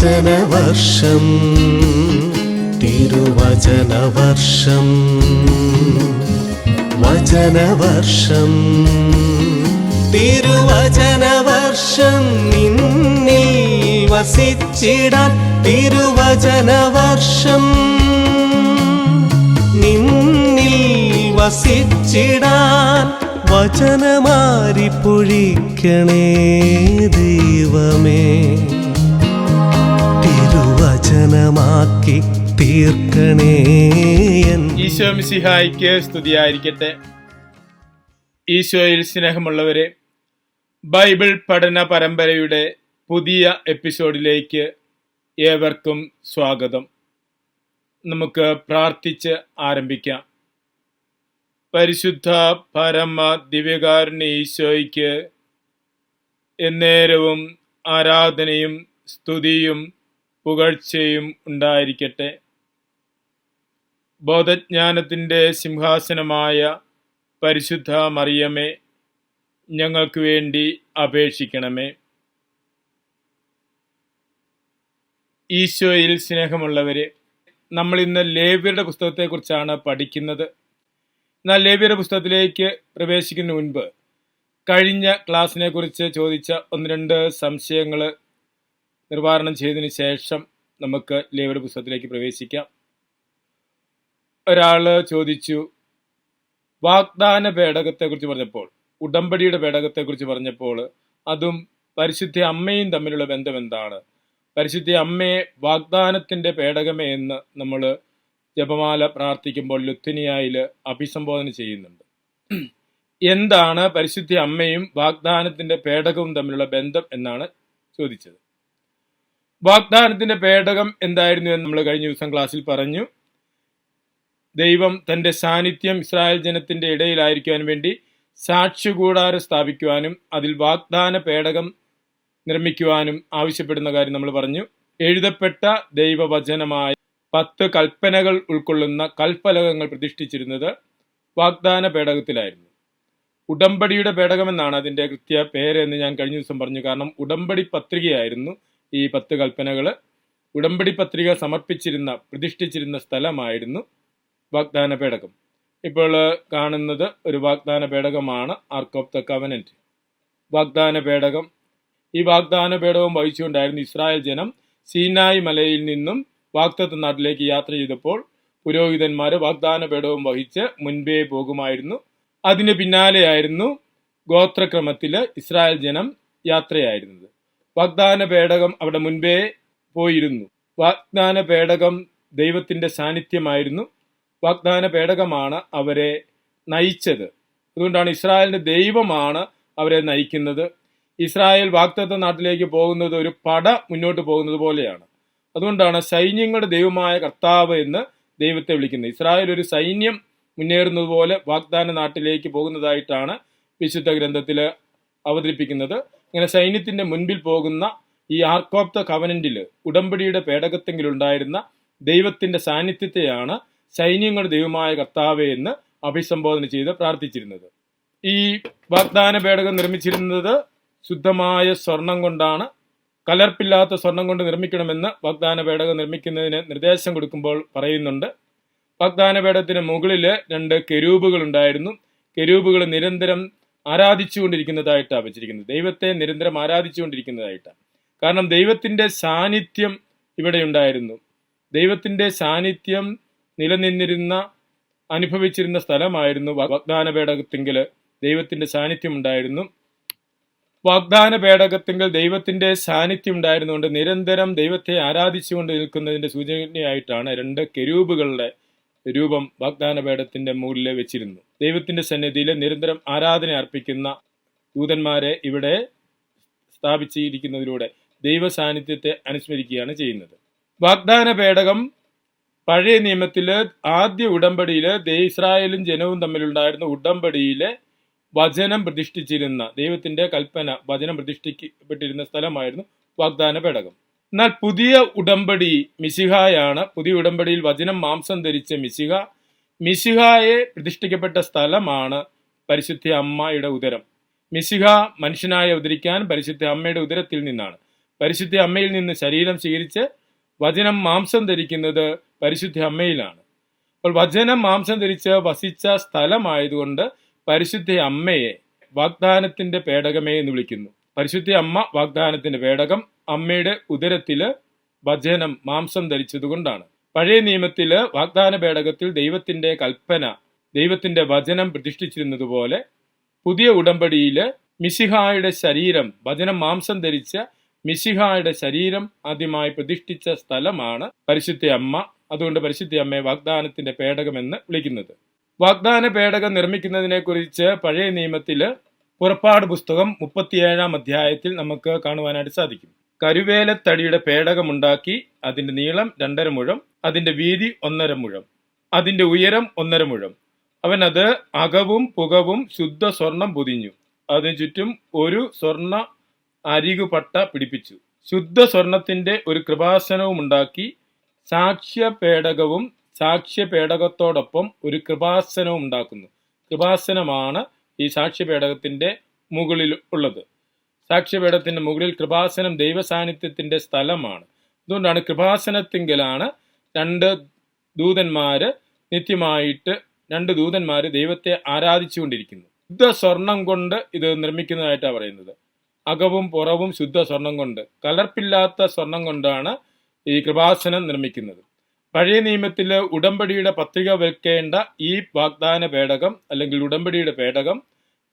തിരുവചനവർഷം തിരുവചനവർഷം വചനവർഷം തിരുവചനവർഷം നിന്നിൽ വസിച്ചിടാൻ തിരുവചനവർഷം നിന്നിൽ വസിച്ചിടാൻ വചനമാരി പൊഴിക്കണേ ദൈവമേ, തിരുവചനമാക്കി തീർക്കണേ. ഈശോ മിശിഹായ്ക്ക് സ്തുതിയായിരിക്കട്ടെ. ഈശോയിൽ സ്നേഹമുള്ളവരെ, ബൈബിൾ പഠന പരമ്പരയുടെ പുതിയ എപ്പിസോഡിലേക്ക് ഏവർക്കും സ്വാഗതം. നമുക്ക് പ്രാർത്ഥിച്ച് ആരംഭിക്കാം. പരിശുദ്ധ പരമ ദിവ്യകാരുണ്യ ഈശോയ്ക്ക് എന്നേരവും ആരാധനയും സ്തുതിയും പുകഴ്ചയും ഉണ്ടായിരിക്കട്ടെ. ബോധജ്ഞാനത്തിൻ്റെ സിംഹാസനമായ പരിശുദ്ധ മറിയമേ, ഞങ്ങൾക്ക് വേണ്ടി അപേക്ഷിക്കണമേ. ഈശോയിൽ സ്നേഹമുള്ളവരെ, നമ്മൾ ഇന്ന് ലേവ്യരുടെ പുസ്തകത്തെക്കുറിച്ചാണ് പഠിക്കുന്നത്. എന്നാൽ ലേവ്യരുടെ പുസ്തകത്തിലേക്ക് പ്രവേശിക്കുന്നതിന് മുൻപ് കഴിഞ്ഞ ക്ലാസ്സിനെ കുറിച്ച് ചോദിച്ച ഒന്ന് രണ്ട് സംശയങ്ങൾ നിർവ്വാരണം ചെയ്തതിന് ശേഷം നമുക്ക് ലേവ്യരുടെ പുസ്തകത്തിലേക്ക് പ്രവേശിക്കാം. ഒരാൾ ചോദിച്ചു, വാഗ്ദാന പേടകത്തെക്കുറിച്ച് പറഞ്ഞപ്പോൾ, ഉടമ്പടിയുടെ പേടകത്തെക്കുറിച്ച് പറഞ്ഞപ്പോൾ അതും പരിശുദ്ധ അമ്മയും തമ്മിലുള്ള ബന്ധം എന്താണ്? പരിശുദ്ധ അമ്മയെ വാഗ്ദാനത്തിൻ്റെ പേടകമേ എന്ന് നമ്മൾ ജപമാല പ്രാർത്ഥിക്കുമ്പോൾ ലുത്തിനിയായിൽ അഭിസംബോധന ചെയ്യുന്നുണ്ട്. എന്താണ് പരിശുദ്ധ അമ്മയും വാഗ്ദാനത്തിൻ്റെ പേടകവും തമ്മിലുള്ള ബന്ധം എന്നാണ് ചോദിച്ചത്. വാഗ്ദാനത്തിൻ്റെ പേടകം എന്തായിരുന്നു എന്ന് നമ്മൾ കഴിഞ്ഞ ദിവസം ക്ലാസ്സിൽ പറഞ്ഞു. ദൈവം തൻ്റെ സാന്നിധ്യം ഇസ്രായേൽ ജനത്തിൻ്റെ ഇടയിലായിരിക്കുവാൻ വേണ്ടി സാക്ഷ്യകൂടാരം സ്ഥാപിക്കുവാനും അതിൽ വാഗ്ദാന പേടകം നിർമ്മിക്കുവാനും ആവശ്യപ്പെടുന്ന കാര്യം നമ്മൾ പറഞ്ഞു. എഴുതപ്പെട്ട ദൈവവചനമായ 10 കൽപ്പനകൾ ഉൾക്കൊള്ളുന്ന കൽഫലകങ്ങൾ പ്രതിഷ്ഠിച്ചിരുന്നത് വാഗ്ദാന പേടകത്തിലായിരുന്നു. ഉടമ്പടിയുടെ പേടകമെന്നാണ് അതിൻ്റെ കൃത്യ പേര് എന്ന് ഞാൻ കഴിഞ്ഞ ദിവസം പറഞ്ഞു. കാരണം ഉടമ്പടി പത്രികയായിരുന്നു ഈ 10 കൽപ്പനകൾ. ഉടമ്പടി പത്രിക സമർപ്പിച്ചിരുന്ന പ്രതിഷ്ഠിച്ചിരുന്ന സ്ഥലമായിരുന്നു വാഗ്ദാന പേടകം. ഇപ്പോൾ കാണുന്നത് ഒരു വാഗ്ദാന പേടകമാണ്, ആർക്ക് ഓഫ് ദ കവനന്റ് വാഗ്ദാന പേടകം. ഈ വാഗ്ദാന പേടകം വഹിച്ചുകൊണ്ടായിരുന്നു ഇസ്രായേൽ ജനം സീനായി മലയിൽ നിന്നും വാഗ്ദത്ത നാട്ടിലേക്ക് യാത്ര ചെയ്തപ്പോൾ പുരോഹിതന്മാർ വാഗ്ദാന പേടകം വഹിച്ച് മുൻപേ പോകുമായിരുന്നു. അതിന് പിന്നാലെയായിരുന്നു ഗോത്രക്രമത്തിൽ ഇസ്രായേൽ ജനം യാത്രയായിരുന്നത്. വാഗ്ദാന പേടകം അവിടെ മുൻപേ പോയിരുന്നു. വാഗ്ദാന പേടകം ദൈവത്തിൻ്റെ സാന്നിധ്യമായിരുന്നു. വാഗ്ദാന പേടകമാണ് അവരെ നയിച്ചത്. അതുകൊണ്ടാണ് ഇസ്രായേലിൻ്റെ ദൈവമാണ് അവരെ നയിക്കുന്നത്. ഇസ്രായേൽ വാഗ്ദത്ത നാട്ടിലേക്ക് പോകുന്നത് ഒരു പട മുന്നോട്ട് പോകുന്നത് പോലെയാണ്. അതുകൊണ്ടാണ് സൈന്യങ്ങളുടെ ദൈവമായ കർത്താവ് എന്ന് ദൈവത്തെ വിളിക്കുന്നത്. ഇസ്രായേൽ ഒരു സൈന്യം മുന്നേറുന്നത് പോലെ വാഗ്ദാന നാട്ടിലേക്ക് പോകുന്നതായിട്ടാണ് വിശുദ്ധ ഗ്രന്ഥത്തിൽ അവതരിപ്പിക്കുന്നത്. ഇങ്ങനെ സൈന്യത്തിൻ്റെ മുൻപിൽ പോകുന്ന ഈ ആർക്ക് ഓഫ് ദ കവനന്റിൽ ഉടമ്പടിയുടെ പേടകത്തെങ്കിലുണ്ടായിരുന്ന ദൈവത്തിൻ്റെ സാന്നിധ്യത്തെയാണ് സൈന്യങ്ങളുടെ ദൈവമായ കർത്താവ് എന്ന് അഭിസംബോധന ചെയ്ത് പ്രാർത്ഥിച്ചിരുന്നത്. ഈ വാഗ്ദാന പേടകം നിർമ്മിച്ചിരുന്നത് ശുദ്ധമായ സ്വർണം കൊണ്ടാണ്. കലർപ്പില്ലാത്ത സ്വർണം കൊണ്ട് നിർമ്മിക്കണമെന്ന് വാഗ്ദാന പേടകം നിർമ്മിക്കുന്നതിന് നിർദ്ദേശം കൊടുക്കുമ്പോൾ പറയുന്നുണ്ട്. വാഗ്ദാന പേടകത്തിന് മുകളിൽ 2 കെരൂബുകൾ ഉണ്ടായിരുന്നു. കെരൂബുകൾ നിരന്തരം ആരാധിച്ചുകൊണ്ടിരിക്കുന്നതായിട്ടാണ് വെച്ചിരിക്കുന്നത്. ദൈവത്തെ നിരന്തരം ആരാധിച്ചുകൊണ്ടിരിക്കുന്നതായിട്ടാണ്. കാരണം ദൈവത്തിൻ്റെ സാന്നിധ്യം ഇവിടെ ഉണ്ടായിരുന്നു. ദൈവത്തിൻ്റെ സാന്നിധ്യം നിലനിന്നിരുന്ന അനുഭവിച്ചിരുന്ന സ്ഥലമായിരുന്നു വാഗ്ദാന പേടകത്തിങ്കിൽ ദൈവത്തിൻ്റെ സാന്നിധ്യം ഉണ്ടായിരുന്നു. വാഗ്ദാന പേടകത്തിങ്കിൽ ദൈവത്തിൻ്റെ സാന്നിധ്യം ഉണ്ടായിരുന്നുകൊണ്ട് നിരന്തരം ദൈവത്തെ ആരാധിച്ചുകൊണ്ട് നിൽക്കുന്നതിൻ്റെ സൂചനയായിട്ടാണ് 2 കെരൂബുകളുടെ രൂപം വാഗ്ദാന പേടകത്തിൻ്റെ മുകളിൽ വെച്ചിരുന്നു. ദൈവത്തിൻ്റെ സന്നിധിയിൽ നിരന്തരം ആരാധന അർപ്പിക്കുന്ന ദൂതന്മാരെ ഇവിടെ സ്ഥാപിച്ചിരിക്കുന്നതിലൂടെ ദൈവ സാന്നിധ്യത്തെ അനുസ്മരിക്കുകയാണ് ചെയ്യുന്നത്. വാഗ്ദാന പേടകം പഴയ നിയമത്തിൽ ആദ്യ ഉടമ്പടിയിൽ ഇസ്രായേലും ജനവും തമ്മിലുണ്ടായിരുന്ന ഉടമ്പടിയിലെ വചനം പ്രതിഷ്ഠിച്ചിരുന്ന ദൈവത്തിൻ്റെ കൽപ്പന വചനം പ്രതിഷ്ഠിക്കപ്പെട്ടിരുന്ന സ്ഥലമായിരുന്നു വാഗ്ദാന പേടകം. എന്നാൽ പുതിയ ഉടമ്പടി മിശിഹായാണ്. പുതിയ ഉടമ്പടിയിൽ വചനം മാംസം ധരിച്ച മിശിഹായെ പ്രതിഷ്ഠിക്കപ്പെട്ട സ്ഥലമാണ് പരിശുദ്ധ അമ്മയുടെ ഉദരം. മിശിഹ മനുഷ്യനായി അവതരിക്കാൻ പരിശുദ്ധ അമ്മയുടെ ഉദരത്തിൽ നിന്നാണ്. പരിശുദ്ധ അമ്മയിൽ നിന്ന് ശരീരം സ്വീകരിച്ച് വചനം മാംസം ധരിക്കുന്നത് പരിശുദ്ധ അമ്മയിലാണ്. അപ്പോൾ വചനം മാംസം ധരിച്ച് വസിച്ച സ്ഥലമായതുകൊണ്ട് പരിശുദ്ധ അമ്മയെ വാഗ്ദാനത്തിന്റെ പേടകമേ എന്ന് വിളിക്കുന്നു. പരിശുദ്ധ അമ്മ വാഗ്ദാനത്തിന്റെ പേടകം, അമ്മയുടെ ഉദരത്തില് വചനം മാംസം ധരിച്ചതുകൊണ്ടാണ്. പഴയ നിയമത്തില് വാഗ്ദാന പേടകത്തിൽ ദൈവത്തിന്റെ കൽപ്പന, ദൈവത്തിന്റെ വചനം പ്രതിഷ്ഠിച്ചിരുന്നതുപോലെ പുതിയ ഉടമ്പടിയില് മിശിഹായുടെ ശരീരം, വചനം മാംസം ധരിച്ച മിശിഹായുടെ ശരീരം ആദ്യമായി പ്രതിഷ്ഠിച്ച സ്ഥലമാണ് പരിശുദ്ധ അമ്മ. അതുകൊണ്ട് പരിശുദ്ധ അമ്മയെ വാഗ്ദാനത്തിന്റെ പേടകം എന്ന് വിളിക്കുന്നത്. വാഗ്ദാന പേടകം നിർമ്മിക്കുന്നതിനെ കുറിച്ച് പഴയ നിയമത്തില് പുറപ്പാട് പുസ്തകം 37 അധ്യായത്തിൽ നമുക്ക് കാണുവാനായിട്ട് സാധിക്കും. കരുവേലത്തടിയുടെ പേടകമുണ്ടാക്കി അതിന്റെ നീളം 2.5 മുഴം, അതിന്റെ വീതി 1.5 മുഴം, അതിന്റെ ഉയരം 1.5 മുഴം. അവൻ അത് അകവും പുകവും ശുദ്ധ സ്വർണം പൊതിഞ്ഞു. അതിനു ചുറ്റും ഒരു സ്വർണ്ണ അരികുപട്ട പിടിപ്പിച്ചു. ശുദ്ധ സ്വർണത്തിന്റെ ഒരു കൃപാസനവും ഉണ്ടാക്കി. സാക്ഷ്യപേടകവും സാക്ഷ്യപേടകത്തോടൊപ്പം ഒരു കൃപാസനവും ഉണ്ടാക്കുന്നു. കൃപാസനമാണ് ഈ സാക്ഷ്യപേടകത്തിന്റെ മുകളിൽ ഉള്ളത്. സാക്ഷ്യപേടകത്തിന്റെ മുകളിൽ കൃപാസനം ദൈവസാന്നിധ്യത്തിന്റെ സ്ഥലമാണ്. അതുകൊണ്ടാണ് കൃപാസനത്തിങ്കലാണ് നിത്യമായിട്ട് രണ്ട് ദൂതന്മാര് ദൈവത്തെ ആരാധിച്ചുകൊണ്ടിരിക്കുന്നു. ശുദ്ധ സ്വർണം കൊണ്ട് ഇത് നിർമ്മിക്കുന്നതായിട്ടാണ് പറയുന്നത്. അകവും പുറവും ശുദ്ധ സ്വർണം കൊണ്ട്, കലർപ്പില്ലാത്ത സ്വർണം കൊണ്ടാണ് ഈ കൃപാസനം നിർമ്മിക്കുന്നത്. പഴയ നിയമത്തില് ഉടമ്പടിയുടെ പത്രിക വെക്കേണ്ട ഈ വാഗ്ദാന പേടകം അല്ലെങ്കിൽ ഉടമ്പടിയുടെ പേടകം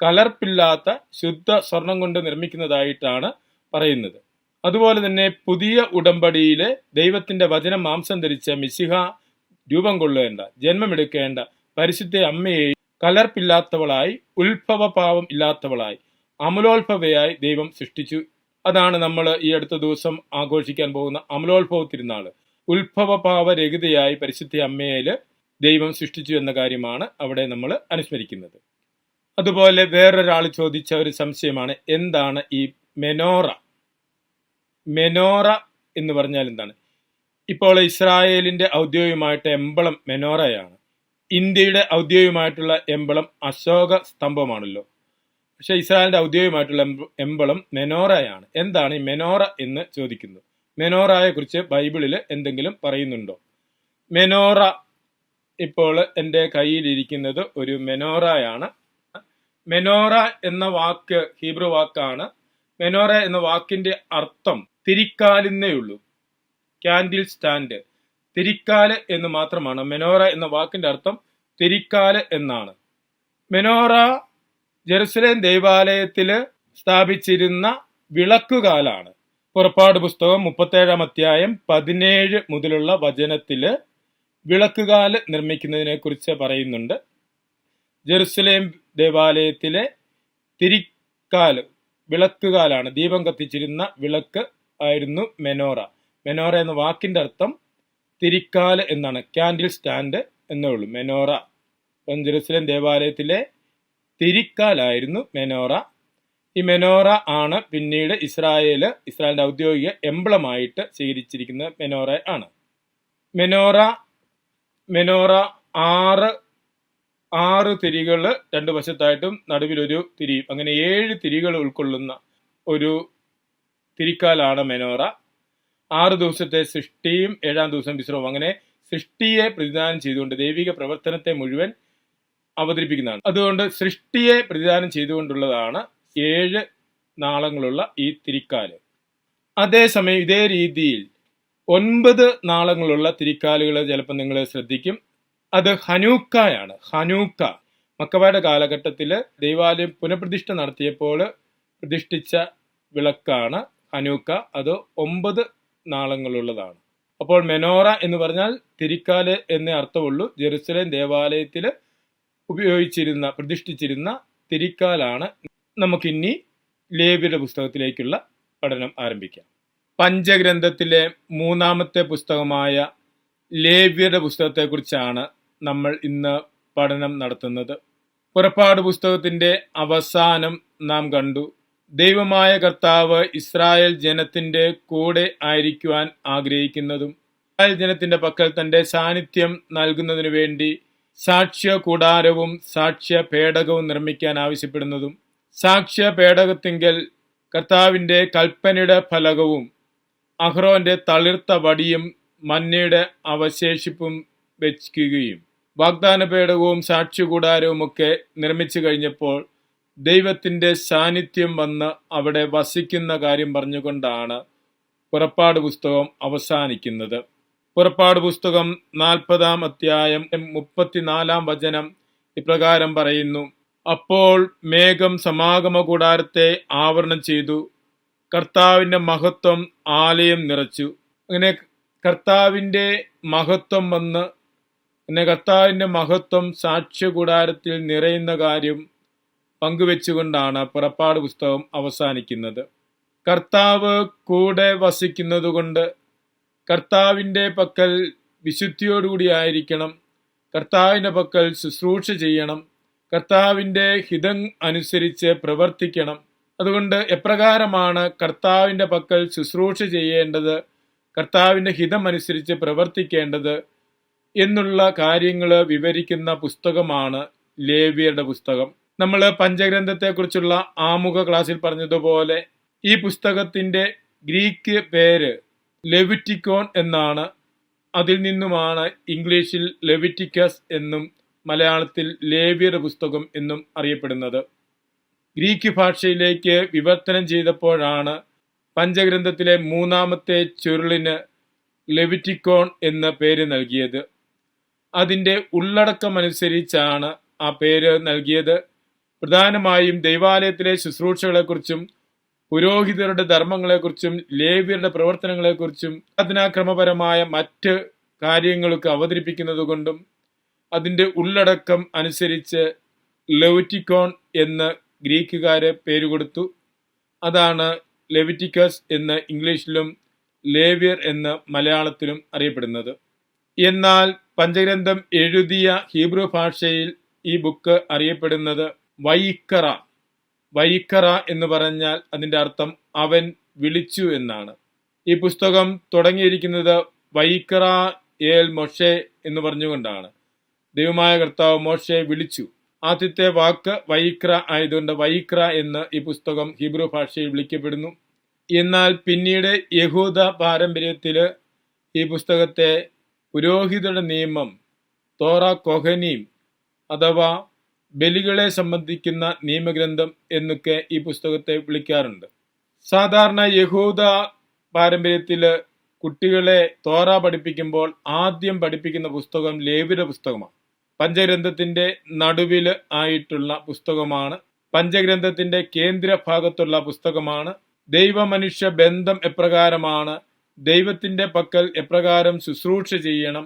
കലർപ്പില്ലാത്ത ശുദ്ധ സ്വർണം കൊണ്ട് നിർമ്മിക്കുന്നതായിട്ടാണ് പറയുന്നത്. അതുപോലെ തന്നെ പുതിയ ഉടമ്പടിയിലെ ദൈവത്തിന്റെ വചനം മാംസം ധരിച്ച മിശിഹ രൂപം കൊള്ളേണ്ട, ജന്മമെടുക്കേണ്ട പരിശുദ്ധ അമ്മയെ കലർപ്പില്ലാത്തവളായി, ഉത്ഭവപാവം ഇല്ലാത്തവളായി, അമലോത്ഭവയായി ദൈവം സൃഷ്ടിച്ചു. അതാണ് നമ്മൾ ഈ അടുത്ത ദിവസം ആഘോഷിക്കാൻ പോകുന്ന അമലോത്ഭവ തിരുനാള്. ഉത്ഭവപാവരഹിതയായി പരിശുദ്ധ അമ്മയില് ദൈവം സൃഷ്ടിച്ചു എന്ന കാര്യമാണ് അവിടെ നമ്മൾ അനുസ്മരിക്കുന്നത്. അതുപോലെ വേറൊരാൾ ചോദിച്ച ഒരു സംശയമാണ്, എന്താണ് ഈ മെനോറ? മെനോറ എന്ന് പറഞ്ഞാൽ എന്താണ്? ഇപ്പോൾ ഇസ്രായേലിന്റെ ഔദ്യോഗികമായിട്ട് എംബളം മെനോറയാണ്. ഇന്ത്യയുടെ ഔദ്യോഗികമായിട്ടുള്ള എംബളം അശോക സ്തംഭമാണല്ലോ. പക്ഷെ ഇസ്രായേലിന്റെ ഔദ്യോഗികമായിട്ടുള്ള എംബളം മെനോറയാണ്. എന്താണ് ഈ മെനോറ എന്ന് ചോദിക്കുന്നു. മെനോറയെ കുറിച്ച് ബൈബിളിൽ എന്തെങ്കിലും പറയുന്നുണ്ടോ? മെനോറ, ഇപ്പോൾ എൻ്റെ കയ്യിലിരിക്കുന്നത് ഒരു മെനോറയാണ്. മെനോറ എന്ന വാക്ക് ഹീബ്രു വാക്കാണ്. മെനോറ എന്ന വാക്കിന്റെ അർത്ഥം തിരിക്കാലെന്നേ ഉള്ളൂ. ക്യാൻഡിൽ സ്റ്റാൻഡ്, തിരിക്കാല് എന്ന് മാത്രമാണ്. മെനോറ എന്ന വാക്കിന്റെ അർത്ഥം തിരിക്കാല് എന്നാണ്. മെനോറ ജെറുസലേം ദേവാലയത്തില് സ്ഥാപിച്ചിരുന്ന വിളക്കുകാലാണ്. പുറപ്പാട് പുസ്തകം 37 അധ്യായം 17 മുതലുള്ള വചനത്തില് വിളക്കുകാല് നിർമ്മിക്കുന്നതിനെ കുറിച്ച് പറയുന്നുണ്ട്. ജെറുസലേം ദേവാലയത്തിലെ തിരിക്കാല്, വിളക്കുകാലാണ്. ദീപം കത്തിച്ചിരുന്ന വിളക്ക് ആയിരുന്നു മെനോറ. മെനോറ എന്ന വാക്കിന്റെ അർത്ഥം തിരിക്കാല് എന്നാണ്. ക്യാൻഡിൽ സ്റ്റാൻഡ് എന്നേ ഉള്ളൂ. മെനോറ ജെറുസലേം ദേവാലയത്തിലെ തിരിക്കാലായിരുന്നു മെനോറ. ഈ മെനോറ ആണ് പിന്നീട് ഇസ്രായേലിന്റെ ഔദ്യോഗിക എംബ്ലമായിട്ട് സ്വീകരിച്ചിരിക്കുന്ന മെനോറ ആണ്. മെനോറ ആറ് തിരികൾ രണ്ടു വശത്തായിട്ടും നടുവിലൊരു തിരിയും, അങ്ങനെ 7 തിരികൾ ഉൾക്കൊള്ളുന്ന ഒരു തിരിക്കാലാണ് മെനോറ. 6 ദിവസത്തെ സൃഷ്ടിയും 7-ാം ദിവസം വിശ്രമം, അങ്ങനെ സൃഷ്ടിയെ പ്രതിദാനം ചെയ്തുകൊണ്ട് ദൈവിക പ്രവർത്തനത്തെ മുഴുവൻ അവതരിപ്പിക്കുന്നതാണ്. അതുകൊണ്ട് സൃഷ്ടിയെ പ്രതിദാനം ചെയ്തുകൊണ്ടുള്ളതാണ് 7 നാളങ്ങളുള്ള ഈ തിരിക്കാല്. അതേസമയം ഇതേ രീതിയിൽ 9 നാളങ്ങളുള്ള തിരിക്കാലുകൾ ചിലപ്പോൾ നിങ്ങൾ ശ്രദ്ധിക്കും. അത് ഹനൂക്കയാണ്. ഹനൂക്ക മക്കബയുടെ കാലഘട്ടത്തില് ദൈവാലയം പുനഃപ്രതിഷ്ഠ നടത്തിയപ്പോൾ പ്രതിഷ്ഠിച്ച വിളക്കാണ് ഹനൂക്ക. അത് 9 നാളങ്ങളുള്ളതാണ്. അപ്പോൾ മെനോറ എന്ന് പറഞ്ഞാൽ തിരിക്കാല് എന്നേ അർത്ഥമുള്ളൂ. ജെറുസലേം ദേവാലയത്തില് പ്രതിഷ്ഠിച്ചിരുന്ന തിരിക്കാലാണ്. നമുക്കിനി ലേവ്യരുടെ പുസ്തകത്തിലേക്കുള്ള പഠനം ആരംഭിക്കാം. പഞ്ചഗ്രന്ഥത്തിലെ 3-ാമത്തെ പുസ്തകമായ ലേവ്യരുടെ പുസ്തകത്തെക്കുറിച്ചാണ് നമ്മൾ ഇന്ന് പഠനം നടത്തുന്നത്. പുറപ്പാട് പുസ്തകത്തിന്റെ അവസാനം നാം കണ്ടു, ദൈവമായ കർത്താവ് ഇസ്രായേൽ ജനത്തിന്റെ കൂടെ ആയിരിക്കുവാൻ ആഗ്രഹിക്കുന്നതും ഇസ്രായേൽ ജനത്തിന്റെ പക്കൽ തന്റെ സാന്നിധ്യം നൽകുന്നതിനു വേണ്ടി സാക്ഷ്യ കൂടാരവും സാക്ഷ്യ പേടകവും നിർമ്മിക്കാൻ ആവശ്യപ്പെടുന്നതും, സാക്ഷ്യ പേടകത്തിങ്കൽ കർത്താവിന്റെ കൽപ്പനയുടെ ഫലകവും അഹ്റോന്റെ തളിർത്ത വടിയും മന്നയുടെ അവശേഷിപ്പും വയ്ക്കുകയും വാഗ്ദാന പേടകവും സാക്ഷ്യകൂടാരവും ഒക്കെ നിർമ്മിച്ചു കഴിഞ്ഞപ്പോൾ ദൈവത്തിന്റെ സാന്നിധ്യം വന്ന് അവിടെ വസിക്കുന്ന കാര്യം പറഞ്ഞുകൊണ്ടാണ് പുറപ്പാട് പുസ്തകം അവസാനിക്കുന്നത്. പുറപ്പാട് പുസ്തകം 40-ാം അധ്യായം 34-ാം വചനം ഇപ്രകാരം പറയുന്നു: അപ്പോൾ മേഘം സമാഗമ കൂടാരത്തെ ആവരണം ചെയ്തു, കർത്താവിന്റെ മഹത്വം ആലയം നിറച്ചു. അങ്ങനെ കർത്താവിന്റെ മഹത്വം വന്ന് കർത്താവിന്റെ മഹത്വം സാക്ഷ്യകൂടാരത്തിൽ നിറയുന്ന കാര്യം പങ്കുവെച്ചുകൊണ്ടാണ് പുറപ്പാട് പുസ്തകം അവസാനിക്കുന്നത്. കർത്താവ് കൂടെ വസിക്കുന്നതുകൊണ്ട് കർത്താവിന്റെ പക്കൽ വിശുദ്ധിയോടുകൂടി ആയിരിക്കണം, കർത്താവിന്റെ പക്കൽ ശുശ്രൂഷ ചെയ്യണം, കർത്താവിന്റെ ഹിതം അനുസരിച്ച് പ്രവർത്തിക്കണം. അതുകൊണ്ട് എപ്രകാരമാണ് കർത്താവിന്റെ പക്കൽ ശുശ്രൂഷ ചെയ്യേണ്ടത്, കർത്താവിന്റെ ഹിതം അനുസരിച്ച് പ്രവർത്തിക്കേണ്ടത് എന്നുള്ള കാര്യങ്ങൾ വിവരിക്കുന്ന പുസ്തകമാണ് ലേവ്യരുടെ പുസ്തകം. നമ്മൾ പഞ്ചഗ്രന്ഥത്തെക്കുറിച്ചുള്ള ആമുഖ ക്ലാസ്സിൽ പറഞ്ഞതുപോലെ ഈ പുസ്തകത്തിന്റെ ഗ്രീക്ക് പേര് ലെവിറ്റിക്കോൺ എന്നാണ്. അതിൽ നിന്നുമാണ് ഇംഗ്ലീഷിൽ ലെവിറ്റിക്കസ് എന്നും മലയാളത്തിൽ ലേവ്യരുടെ പുസ്തകം എന്നും അറിയപ്പെടുന്നത്. ഗ്രീക്ക് ഭാഷയിലേക്ക് വിവർത്തനം ചെയ്തപ്പോഴാണ് പഞ്ചഗ്രന്ഥത്തിലെ 3-ാമത്തെ ചുരുളിന് ലെവിറ്റിക്കോൺ എന്ന പേര് നൽകിയത്. അതിൻ്റെ ഉള്ളടക്കമനുസരിച്ചാണ് ആ പേര് നൽകിയത്. പ്രധാനമായും ദൈവാലയത്തിലെ ശുശ്രൂഷകളെക്കുറിച്ചും പുരോഹിതരുടെ ധർമ്മങ്ങളെക്കുറിച്ചും ലേവ്യരുടെ പ്രവർത്തനങ്ങളെക്കുറിച്ചും ആരാധനാക്രമപരമായ മറ്റ് കാര്യങ്ങൾക്ക് അവതരിപ്പിക്കുന്നത് കൊണ്ടും അതിൻ്റെ ഉള്ളടക്കം അനുസരിച്ച് ലെവിറ്റിക്കോൺ എന്ന് ഗ്രീക്കുകാര് പേരുകൊടുത്തു. അതാണ് ലെവിറ്റിക്കസ് എന്ന് ഇംഗ്ലീഷിലും ലേവ്യർ എന്ന് മലയാളത്തിലും അറിയപ്പെടുന്നത്. എന്നാൽ പഞ്ചഗ്രന്ഥം എഴുതിയ ഹീബ്രു ഭാഷയിൽ ഈ ബുക്ക് അറിയപ്പെടുന്നത് വൈക്കറ. വൈക്കറ എന്ന് പറഞ്ഞാൽ അതിൻ്റെ അർത്ഥം അവൻ വിളിച്ചു എന്നാണ്. ഈ പുസ്തകം തുടങ്ങിയിരിക്കുന്നത് വൈക്കറ ഏൽ മൊഷെ എന്ന് പറഞ്ഞുകൊണ്ടാണ്. ദൈവമായ കർത്താവ് മോശയെ വിളിച്ചു. ആദ്യത്തെ വാക്ക് വൈക്ര ആയതുകൊണ്ട് വൈക്ര എന്ന് ഈ പുസ്തകം ഹീബ്രു ഭാഷയിൽ വിളിക്കപ്പെടുന്നു. എന്നാൽ പിന്നീട് യഹൂദ പാരമ്പര്യത്തിൽ ഈ പുസ്തകത്തെ പുരോഹിതരുടെ നിയമം, തോറ കൊഹനീം അഥവാ ബലികളെ സംബന്ധിക്കുന്ന നിയമഗ്രന്ഥം എന്നൊക്കെ ഈ പുസ്തകത്തെ വിളിക്കാറുണ്ട്. സാധാരണ യഹൂദ പാരമ്പര്യത്തിൽ കുട്ടികളെ തോറ പഠിപ്പിക്കുമ്പോൾ ആദ്യം പഠിപ്പിക്കുന്ന പുസ്തകം ലേവ്യരുടെ പുസ്തകമാണ്. പഞ്ചഗ്രന്ഥത്തിന്റെ നടുവിൽ ആയിട്ടുള്ള പുസ്തകമാണ്. പഞ്ചഗ്രന്ഥത്തിന്റെ കേന്ദ്ര ഭാഗത്തുള്ള പുസ്തകമാണ്. ദൈവമനുഷ്യ ബന്ധം എപ്രകാരമാണ്, ദൈവത്തിന്റെ പക്കൽ എപ്രകാരം ശുശ്രൂഷ ചെയ്യണം,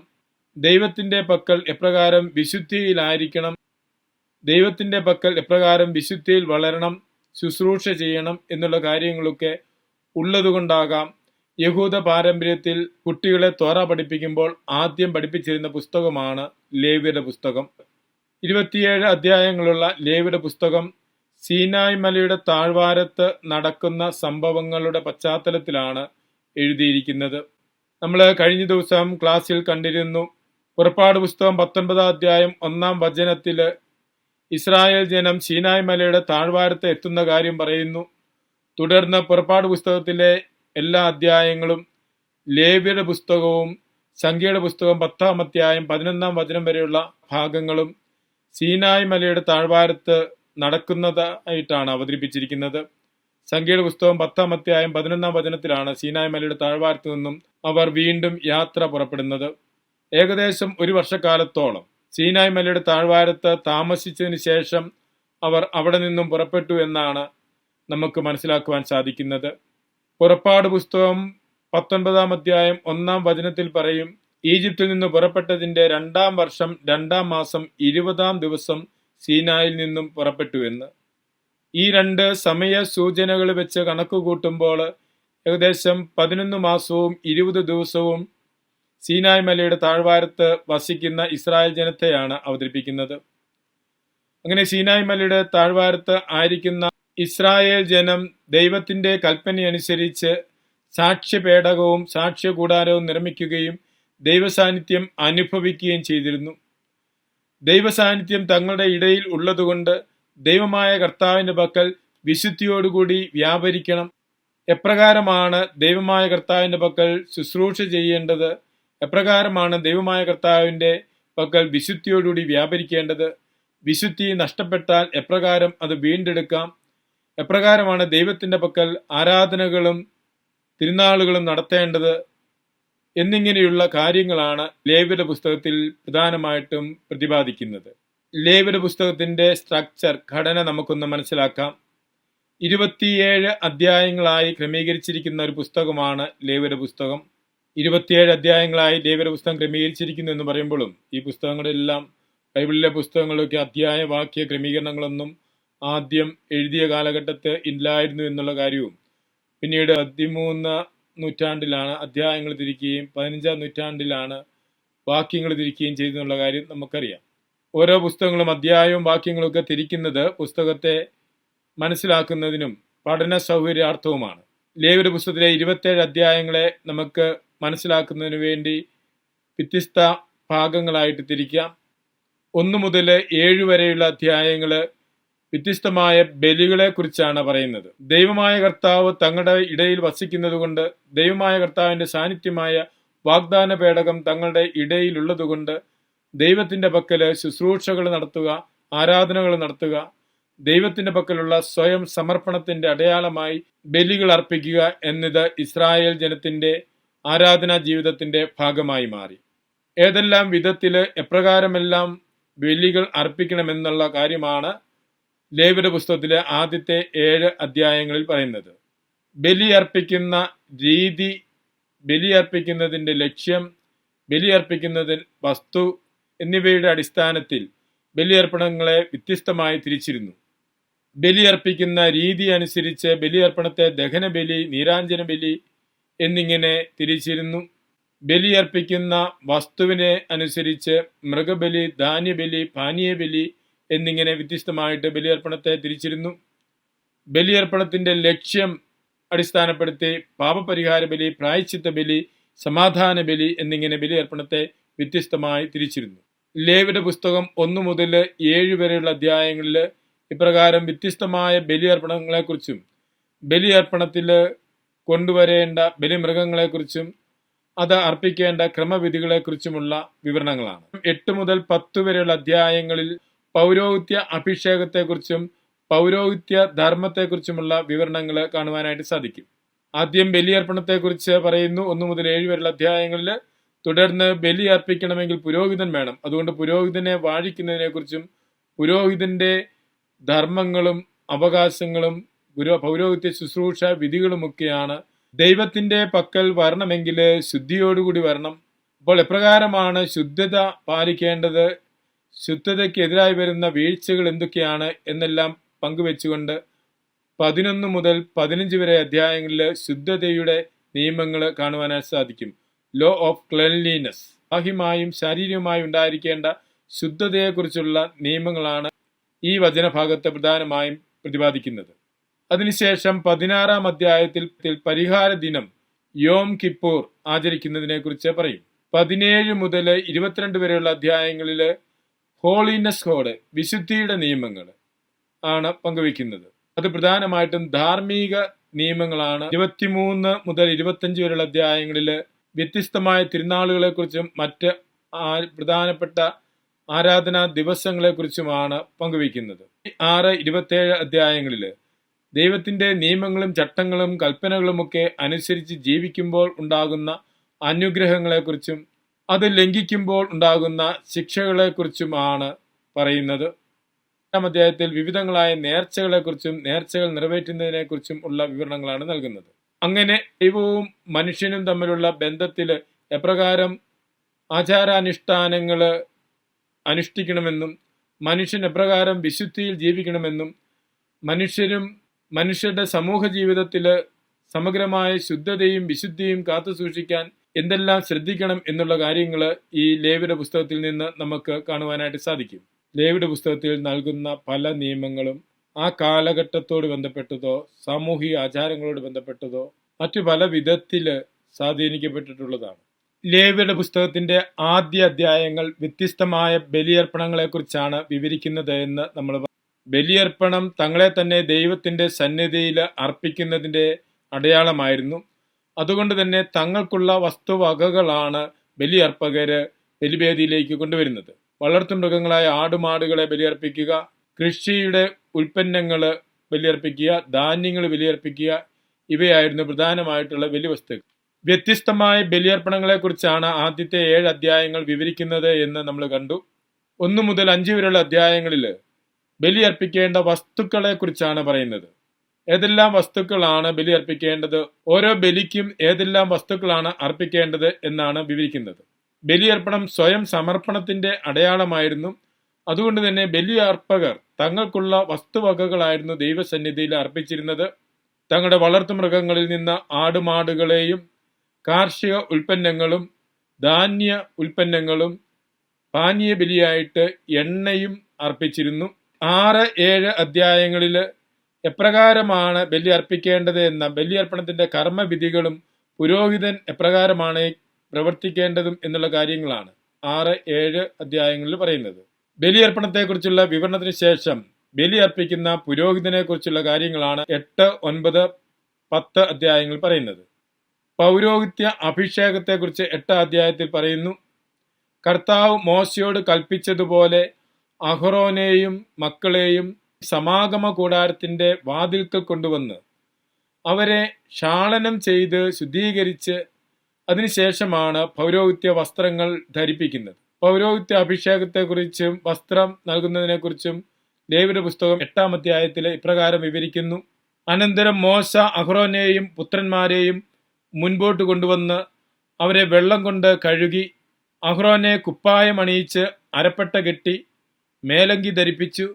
ദൈവത്തിന്റെ പക്കൽ എപ്രകാരം വിശുദ്ധിയിലായിരിക്കണം, ദൈവത്തിന്റെ പക്കൽ എപ്രകാരം വിശുദ്ധിയിൽ വളരണം, ശുശ്രൂഷ ചെയ്യണം എന്നുള്ള കാര്യങ്ങളൊക്കെ ഉള്ളതുകൊണ്ടാകാം യഹൂദ പാരമ്പര്യത്തിൽ കുട്ടികളെ തോറ പഠിപ്പിക്കുമ്പോൾ ആദ്യം പഠിപ്പിച്ചിരുന്ന പുസ്തകമാണ് ലേവ്യരുടെ പുസ്തകം. 27 അധ്യായങ്ങളുള്ള ലേവ്യരുടെ പുസ്തകം സീനായ് മലയുടെ താഴ്വാരത്ത് നടക്കുന്ന സംഭവങ്ങളുടെ പശ്ചാത്തലത്തിലാണ് എഴുതിയിരിക്കുന്നത്. നമ്മൾ കഴിഞ്ഞ ദിവസം ക്ലാസ്സിൽ കണ്ടിരുന്നു. പുറപ്പാട് പുസ്തകം 19-ാം അധ്യായം 1-ാം വചനത്തിൽ ഇസ്രായേൽ ജനം സീനായ് മലയുടെ താഴ്വാരത്ത് എത്തുന്ന കാര്യം പറയുന്നു. തുടർന്ന് പുറപ്പാട് പുസ്തകത്തിലെ എല്ലാ അധ്യായങ്ങളും ലേവ്യരുടെ പുസ്തകവും സംഖ്യയുടെ പുസ്തകം 10-ാം അധ്യായം 11-ാം വചനം വരെയുള്ള ഭാഗങ്ങളും സീനായ് മലയുടെ താഴ്വാരത്ത് നടക്കുന്നതായിട്ടാണ് അവതരിപ്പിച്ചിരിക്കുന്നത്. സംഖ്യയുടെ പുസ്തകം 10-ാം അധ്യായം 11-ാം വചനത്തിലാണ് സീനായ് മലയുടെ താഴ്വാരത്ത് നിന്നും അവർ വീണ്ടും യാത്ര പുറപ്പെടുന്നത്. ഏകദേശം 1 വർഷക്കാലത്തോളം സീനായ് മലയുടെ താഴ്വാരത്ത് താമസിച്ചതിന് ശേഷം അവർ അവിടെ നിന്നും പുറപ്പെട്ടു എന്നാണ് നമുക്ക് മനസ്സിലാക്കുവാൻ സാധിക്കുന്നത്. പുറപ്പാട് പുസ്തകം 19-ാം അധ്യായം 1-ാം വചനത്തിൽ പറയും, ഈജിപ്തിൽ നിന്ന് പുറപ്പെട്ടതിന്റെ 2-ാം വർഷം 2-ാം മാസം 20-ാം ദിവസം സീനായിൽ നിന്നും പുറപ്പെട്ടു എന്ന്. ഈ 2 സമയ സൂചനകൾ വെച്ച് കണക്ക് കൂട്ടുമ്പോൾ ഏകദേശം 11 മാസവും 20 ദിവസവും സീനായ് മലയുടെ താഴ്വാരത്ത് വസിക്കുന്ന ഇസ്രായേൽ ജനത്തെയാണ് അവതരിപ്പിക്കുന്നത്. അങ്ങനെ സീനായ് മലയുടെ താഴ്വാരത്ത് ആയിരിക്കുന്ന ഇസ്രായേൽ ജനം ദൈവത്തിന്റെ കൽപ്പനയനുസരിച്ച് സാക്ഷ്യപേടകവും സാക്ഷ്യകൂടാരവും നിർമ്മിക്കുകയും ദൈവസാന്നിധ്യം അനുഭവിക്കുകയും ചെയ്തിരുന്നു. ദൈവസാന്നിധ്യം തങ്ങളുടെ ഇടയിൽ ഉള്ളതുകൊണ്ട് ദൈവമായ കർത്താവിന്റെ പക്കൽ വിശുദ്ധിയോടുകൂടി വ്യാപരിക്കണം. എപ്രകാരമാണ് ദൈവമായ കർത്താവിന്റെ പക്കൽ ശുശ്രൂഷ ചെയ്യേണ്ടത്, എപ്രകാരമാണ് ദൈവമായ കർത്താവിന്റെ പക്കൽ വിശുദ്ധിയോടുകൂടി വ്യാപരിക്കേണ്ടത്, വിശുദ്ധി നഷ്ടപ്പെട്ടാൽ എപ്രകാരം അത് വീണ്ടെടുക്കാം, എപ്രകാരമാണ് ദൈവത്തിന്റെ പക്കൽ ആരാധനകളും തിരുനാളുകളും നടത്തേണ്ടത് എന്നിങ്ങനെയുള്ള കാര്യങ്ങളാണ് ലേവ്യരുടെ പുസ്തകത്തിൽ പ്രധാനമായിട്ടും പ്രതിപാദിക്കുന്നത്. ലേവ്യരുടെ പുസ്തകത്തിന്റെ സ്ട്രക്ചർ, ഘടന നമുക്കൊന്ന് മനസ്സിലാക്കാം. 27 അധ്യായങ്ങളായി ക്രമീകരിച്ചിരിക്കുന്ന ഒരു പുസ്തകമാണ് ലേവ്യരുടെ പുസ്തകം. 27 അധ്യായങ്ങളായി ലേവ്യരുടെ പുസ്തകം ക്രമീകരിച്ചിരിക്കുന്നു എന്ന് പറയുമ്പോഴും ഈ പുസ്തകങ്ങളെല്ലാം ബൈബിളിലെ പുസ്തകങ്ങളിലൊക്കെ അധ്യായ വാക്യ ക്രമീകരണങ്ങളൊന്നും ആദ്യം എഴുതിയ കാലഘട്ടത്ത് ഇല്ലായിരുന്നു എന്നുള്ള കാര്യവും, പിന്നീട് 13 നൂറ്റാണ്ടിലാണ് അധ്യായങ്ങൾ തിരിക്കുകയും 15 നൂറ്റാണ്ടിലാണ് വാക്യങ്ങൾ തിരിക്കുകയും ചെയ്തെന്നുള്ള കാര്യം നമുക്കറിയാം. ഓരോ പുസ്തകങ്ങളും അധ്യായവും വാക്യങ്ങളും ഒക്കെ തിരിക്കുന്നത് പുസ്തകത്തെ മനസ്സിലാക്കുന്നതിനും പഠന സൗകര്യാർത്ഥവുമാണ്. ലേവ്യരുടെ പുസ്തകത്തിലെ 27 അധ്യായങ്ങളെ നമുക്ക് മനസ്സിലാക്കുന്നതിന് വേണ്ടി വ്യത്യസ്ത ഭാഗങ്ങളായിട്ട് തിരിക്കാം. 1 മുതൽ 7 വരെയുള്ള അധ്യായങ്ങള് വ്യത്യസ്തമായ ബലികളെ കുറിച്ചാണ് പറയുന്നത്. ദൈവമായ കർത്താവ് തങ്ങളുടെ ഇടയിൽ വസിക്കുന്നത് കൊണ്ട്, ദൈവമായ കർത്താവിന്റെ സാന്നിധ്യമായ വാഗ്ദാന പേടകം തങ്ങളുടെ ഇടയിലുള്ളതുകൊണ്ട് ദൈവത്തിന്റെ പക്കല് ശുശ്രൂഷകൾ നടത്തുക, ആരാധനകൾ നടത്തുക, ദൈവത്തിന്റെ പക്കലുള്ള സ്വയം സമർപ്പണത്തിന്റെ അടയാളമായി ബലികൾ അർപ്പിക്കുക എന്നത് ഇസ്രായേൽ ജനത്തിന്റെ ആരാധനാ ജീവിതത്തിന്റെ ഭാഗമായി മാറി. ഏതെല്ലാം വിധത്തില് എപ്രകാരമെല്ലാം ബലികൾ അർപ്പിക്കണമെന്നുള്ള കാര്യമാണ് ലേവ്യരുടെ പുസ്തകത്തിലെ ആദ്യത്തെ 7 അധ്യായങ്ങളിൽ പറയുന്നത്. ബലി അർപ്പിക്കുന്ന രീതി, ബലി അർപ്പിക്കുന്നതിന്റെ ലക്ഷ്യം, ബലി അർപ്പിക്കുന്നതിൽ വസ്തു എന്നിവയുടെ അടിസ്ഥാനത്തിൽ ബലിയർപ്പണങ്ങളെ വ്യത്യസ്തമായി തിരിച്ചിരുന്നു. ബലിയർപ്പിക്കുന്ന രീതി അനുസരിച്ച് ബലിയർപ്പണത്തെ ദഹനബലി, നീരാഞ്ജന ബലി എന്നിങ്ങനെ തിരിച്ചിരുന്നു. ബലിയർപ്പിക്കുന്ന വസ്തുവിനെ അനുസരിച്ച് മൃഗബലി, ധാന്യബലി, പാനീയബലി എന്നിങ്ങനെ വ്യത്യസ്തമായിട്ട് ബലിയർപ്പണത്തെ തിരിച്ചിരുന്നു. ബലിയർപ്പണത്തിന്റെ ലക്ഷ്യം അടിസ്ഥാനപ്പെടുത്തി പാപപരിഹാര ബലി, പ്രായശ്ചിത്ത ബലി, സമാധാന ബലി എന്നിങ്ങനെ ബലിയർപ്പണത്തെ വ്യത്യസ്തമായി തിരിച്ചിരുന്നു. ലേവ്യരുടെ പുസ്തകം 1 മുതൽ 7 വരെയുള്ള അധ്യായങ്ങളിൽ ഇപ്രകാരം വ്യത്യസ്തമായ ബലിയർപ്പണങ്ങളെക്കുറിച്ചും ബലിയർപ്പണത്തിൽ കൊണ്ടുവരേണ്ട ബലിമൃഗങ്ങളെക്കുറിച്ചും അത് അർപ്പിക്കേണ്ട ക്രമവിധികളെക്കുറിച്ചുമുള്ള വിവരണങ്ങളാണ്. 8 മുതൽ 10 വരെയുള്ള അധ്യായങ്ങളിൽ പൗരോഹിത്യ അഭിഷേകത്തെക്കുറിച്ചും പൗരോഹിത്യ ധർമ്മത്തെക്കുറിച്ചുമുള്ള വിവരണങ്ങൾ കാണുവാനായിട്ട് സാധിക്കും. ആദ്യം ബലിയർപ്പണത്തെക്കുറിച്ച് പറയുന്നു 1 മുതൽ 7 വരെയുള്ള അധ്യായങ്ങളിൽ. തുടർന്ന് ബലി അർപ്പിക്കണമെങ്കിൽ പുരോഹിതൻ വേണം. അതുകൊണ്ട് പുരോഹിതനെ വാഴിക്കുന്നതിനെക്കുറിച്ചും പുരോഹിതന്റെ ധർമ്മങ്ങളും അവകാശങ്ങളും പൗരോഹിത്യ ശുശ്രൂഷ വിധികളുമൊക്കെയാണ്. ദൈവത്തിന്റെ പക്കൽ വരണമെങ്കിൽ ശുദ്ധിയോടുകൂടി വരണം. അപ്പോൾ എപ്രകാരമാണ് ശുദ്ധത പാലിക്കേണ്ടത്, ശുദ്ധതയ്ക്കെതിരായി വരുന്ന വീഴ്ചകൾ എന്തൊക്കെയാണ് എന്നെല്ലാം പങ്കുവെച്ചുകൊണ്ട് 11 മുതൽ 15 വരെ അധ്യായങ്ങളിൽ ശുദ്ധതയുടെ നിയമങ്ങൾ കാണുവാനായി സാധിക്കും. ലോ ഓഫ് ക്ലെൻലിനെസ്, ബാഹ്യമായും ശാരീരികമായും ഉണ്ടായിരിക്കേണ്ട ശുദ്ധതയെക്കുറിച്ചുള്ള നിയമങ്ങളാണ് ഈ വചനഭാഗത്ത് പ്രധാനമായും പ്രതിപാദിക്കുന്നത്. അതിനുശേഷം 16 അധ്യായത്തിൽ പരിഹാര ദിനം യോം കിപ്പൂർ ആചരിക്കുന്നതിനെ കുറിച്ച് പറയും. 17 മുതൽ 22 വരെയുള്ള അധ്യായങ്ങളിൽ ഹോളിനെസ് കോഡ്, വിശുദ്ധിയുടെ നിയമങ്ങൾ ആണ് പങ്കുവെക്കുന്നത്. അത് പ്രധാനമായിട്ടും ധാർമ്മിക നിയമങ്ങളാണ്. 23 മുതൽ 25 വരെയുള്ള അധ്യായങ്ങളിൽ വ്യത്യസ്തമായ തിരുനാളുകളെക്കുറിച്ചും മറ്റ് പ്രധാനപ്പെട്ട ആരാധനാ ദിവസങ്ങളെക്കുറിച്ചുമാണ് പങ്കുവയ്ക്കുന്നത്. 6-27 അധ്യായങ്ങളിൽ ദൈവത്തിന്റെ നിയമങ്ങളും ചട്ടങ്ങളും കൽപ്പനകളുമൊക്കെ അനുസരിച്ച് ജീവിക്കുമ്പോൾ ഉണ്ടാകുന്ന അനുഗ്രഹങ്ങളെക്കുറിച്ചും അത് ലംഘിക്കുമ്പോൾ ഉണ്ടാകുന്ന ശിക്ഷകളെക്കുറിച്ചുമാണ് പറയുന്നത്. 8 അധ്യായത്തിൽ വിവിധങ്ങളായ നേർച്ചകളെക്കുറിച്ചും നേർച്ചകൾ നിറവേറ്റുന്നതിനെക്കുറിച്ചും ഉള്ള വിവരണങ്ങളാണ് നൽകുന്നത്. അങ്ങനെ ദൈവവും മനുഷ്യനും തമ്മിലുള്ള ബന്ധത്തിൽ എപ്രകാരം ആചാരാനുഷ്ഠാനങ്ങൾ അനുഷ്ഠിക്കണമെന്നും മനുഷ്യൻ എപ്രകാരം വിശുദ്ധിയിൽ ജീവിക്കണമെന്നും മനുഷ്യരുടെ സമൂഹ ജീവിതത്തിൽ സമഗ്രമായ ശുദ്ധതയും വിശുദ്ധിയും കാത്തു സൂക്ഷിക്കാൻ എന്തെല്ലാം ശ്രദ്ധിക്കണം എന്നുള്ള കാര്യങ്ങൾ ഈ ലേവ്യരുടെ പുസ്തകത്തിൽ നിന്ന് നമുക്ക് കാണുവാനായിട്ട് സാധിക്കും. ലേവ്യരുടെ പുസ്തകത്തിൽ നൽകുന്ന പല നിയമങ്ങളും ആ കാലഘട്ടത്തോട് ബന്ധപ്പെട്ടതോ സാമൂഹിക ആചാരങ്ങളോട് ബന്ധപ്പെട്ടതോ മറ്റു പല വിധത്തിൽ സ്വാധീനിക്കപ്പെട്ടിട്ടുള്ളതാണ്. ലേവ്യരുടെ പുസ്തകത്തിന്റെ ആദ്യ അധ്യായങ്ങൾ വ്യത്യസ്തമായ ബലിയർപ്പണങ്ങളെക്കുറിച്ചാണ് വിവരിക്കുന്നത് എന്ന് നമ്മൾ ബലിയർപ്പണം തങ്ങളെ തന്നെ ദൈവത്തിന്റെ സന്നിധിയിൽ അർപ്പിക്കുന്നതിന്റെ അടയാളമായിരുന്നു. അതുകൊണ്ട് തന്നെ തങ്ങൾക്കുള്ള വസ്തുവകകളാണ് ബലിയർപ്പകര് ബലിവേദിയിലേക്ക് കൊണ്ടുവരുന്നത്. വളർത്തുമൃഗങ്ങളായ ആടുമാടുകളെ ബലിയർപ്പിക്കുക, കൃഷിയുടെ ഉൽപ്പന്നങ്ങൾ ബലിയർപ്പിക്കുക, ധാന്യങ്ങൾ ബലിയർപ്പിക്കുക, ഇവയായിരുന്നു പ്രധാനമായിട്ടുള്ള ബലിവസ്തുക്കൾ. വ്യത്യസ്തമായ ബലിയർപ്പണങ്ങളെ കുറിച്ചാണ് ആദ്യത്തെ 7 അധ്യായങ്ങൾ വിവരിക്കുന്നത് എന്ന് നമ്മൾ കണ്ടു. 1 മുതൽ 5 വരെയുള്ള അധ്യായങ്ങളിൽ ബലിയർപ്പിക്കേണ്ട വസ്തുക്കളെ കുറിച്ചാണ് പറയുന്നത്. ഏതെല്ലാം വസ്തുക്കളാണ് ബലി അർപ്പിക്കേണ്ടത്, ഓരോ ബലിക്കും ഏതെല്ലാം വസ്തുക്കളാണ് അർപ്പിക്കേണ്ടത് എന്നാണ് വിവരിക്കുന്നത്. ബലിയർപ്പണം സ്വയം സമർപ്പണത്തിന്റെ അടയാളമായിരുന്നു. അതുകൊണ്ട് തന്നെ ബലിയർപ്പകർ തങ്ങൾക്കുള്ള വസ്തുവകകളായിരുന്നു ദൈവസന്നിധിയിൽ അർപ്പിച്ചിരുന്നത്. തങ്ങളുടെ വളർത്തുമൃഗങ്ങളിൽ നിന്ന് ആടുമാടുകളെയും കാർഷിക ഉൽപ്പന്നങ്ങളും ധാന്യ ഉൽപ്പന്നങ്ങളും പാനീയ ബലിയായിട്ട് എണ്ണയും അർപ്പിച്ചിരുന്നു. 6-7 അധ്യായങ്ങളിൽ എപ്രകാരമാണ് ബലി അർപ്പിക്കേണ്ടത് എന്ന ബലിയർപ്പണത്തിന്റെ കർമ്മവിധികളും പുരോഹിതൻ എപ്രകാരമാണ് പ്രവർത്തിക്കേണ്ടതും എന്നുള്ള കാര്യങ്ങളാണ് 6-7 അധ്യായങ്ങളിൽ പറയുന്നത്. ബലിയർപ്പണത്തെക്കുറിച്ചുള്ള വിവരണത്തിന് ശേഷം ബലി അർപ്പിക്കുന്ന പുരോഹിതനെ കുറിച്ചുള്ള കാര്യങ്ങളാണ് 8, 9, 10 അധ്യായങ്ങളിൽ പറയുന്നത്. പൗരോഹിത്യ അഭിഷേകത്തെക്കുറിച്ച് 8 അധ്യായത്തിൽ പറയുന്നു. കർത്താവ് മോശയോട് കൽപ്പിച്ചതുപോലെ അഹ്റോനെയും മക്കളെയും സമാഗമ കൂടാരത്തിന്റെ വാതിൽക്കൽ കൊണ്ടുവന്ന് അവരെ ക്ഷാളനം ചെയ്ത് ശുദ്ധീകരിച്ച് അതിനുശേഷമാണ് പൗരോഹിത്യ വസ്ത്രങ്ങൾ ധരിപ്പിക്കുന്നത്. പൗരോഹിത്യ അഭിഷേകത്തെക്കുറിച്ചും വസ്ത്രം നൽകുന്നതിനെക്കുറിച്ചും ലേവ്യരുടെ പുസ്തകം 8-ാം അധ്യായത്തിൽ ഇപ്രകാരം വിവരിക്കുന്നു. അനന്തരം മോശ അഹ്റോനെയും പുത്രന്മാരെയും മുൻപോട്ട് കൊണ്ടുവന്ന് അവരെ വെള്ളം കൊണ്ട് കഴുകി അഹ്റോനെ കുപ്പായം അണിയിച്ച് അരപ്പട്ട കെട്ടി മേലങ്കി ധരിപ്പിച്ചു.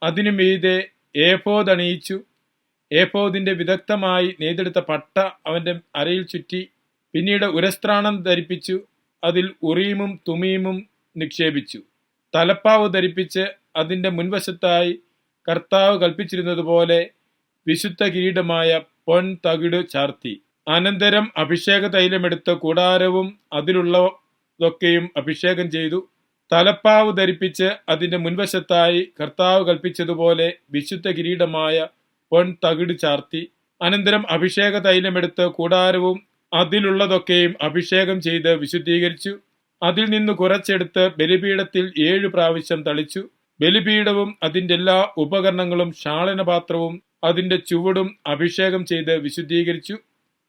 അതിനു മീതെ ഏഫോദ് അണിയിച്ചു. ഏഫോദിന്റെ വിദഗ്ധമായി നെയ്തെടുത്ത പട്ട അവന്റെ അരയിൽ ചുറ്റി. പിന്നീട് ഉരസ്ത്രാണം ധരിപ്പിച്ചു. അതിൽ ഉറീമും തുമീമും നിക്ഷേപിച്ചു. തലപ്പാവ് ധരിപ്പിച്ച് അതിന്റെ മുൻവശത്തായി കർത്താവ് കൽപ്പിച്ചിരുന്നതുപോലെ വിശുദ്ധ കിരീടമായ പൊൻ തകിട് ചാർത്തി. അനന്തരം അഭിഷേക തൈലമെടുത്ത് കൂടാരവും അതിലുള്ളതൊക്കെയും അഭിഷേകം ചെയ്തു. തലപ്പാവ് ധരിപ്പിച്ച് അതിന്റെ മുൻവശത്തായി കർത്താവ് കൽപ്പിച്ചതുപോലെ വിശുദ്ധ കിരീടമായ പൊൻ തകിട് ചാർത്തി. അനന്തരം അഭിഷേക തൈലമെടുത്ത് കൂടാരവും അതിലുള്ളതൊക്കെയും അഭിഷേകം ചെയ്ത് വിശുദ്ധീകരിച്ചു. അതിൽ നിന്ന് കുറച്ചെടുത്ത് ബലിപീഠത്തിൽ 7 പ്രാവശ്യം തളിച്ചു. ബലിപീഠവും അതിന്റെ എല്ലാ ഉപകരണങ്ങളും ക്ഷാളനപാത്രവും അതിന്റെ ചുവടും അഭിഷേകം ചെയ്ത് വിശുദ്ധീകരിച്ചു.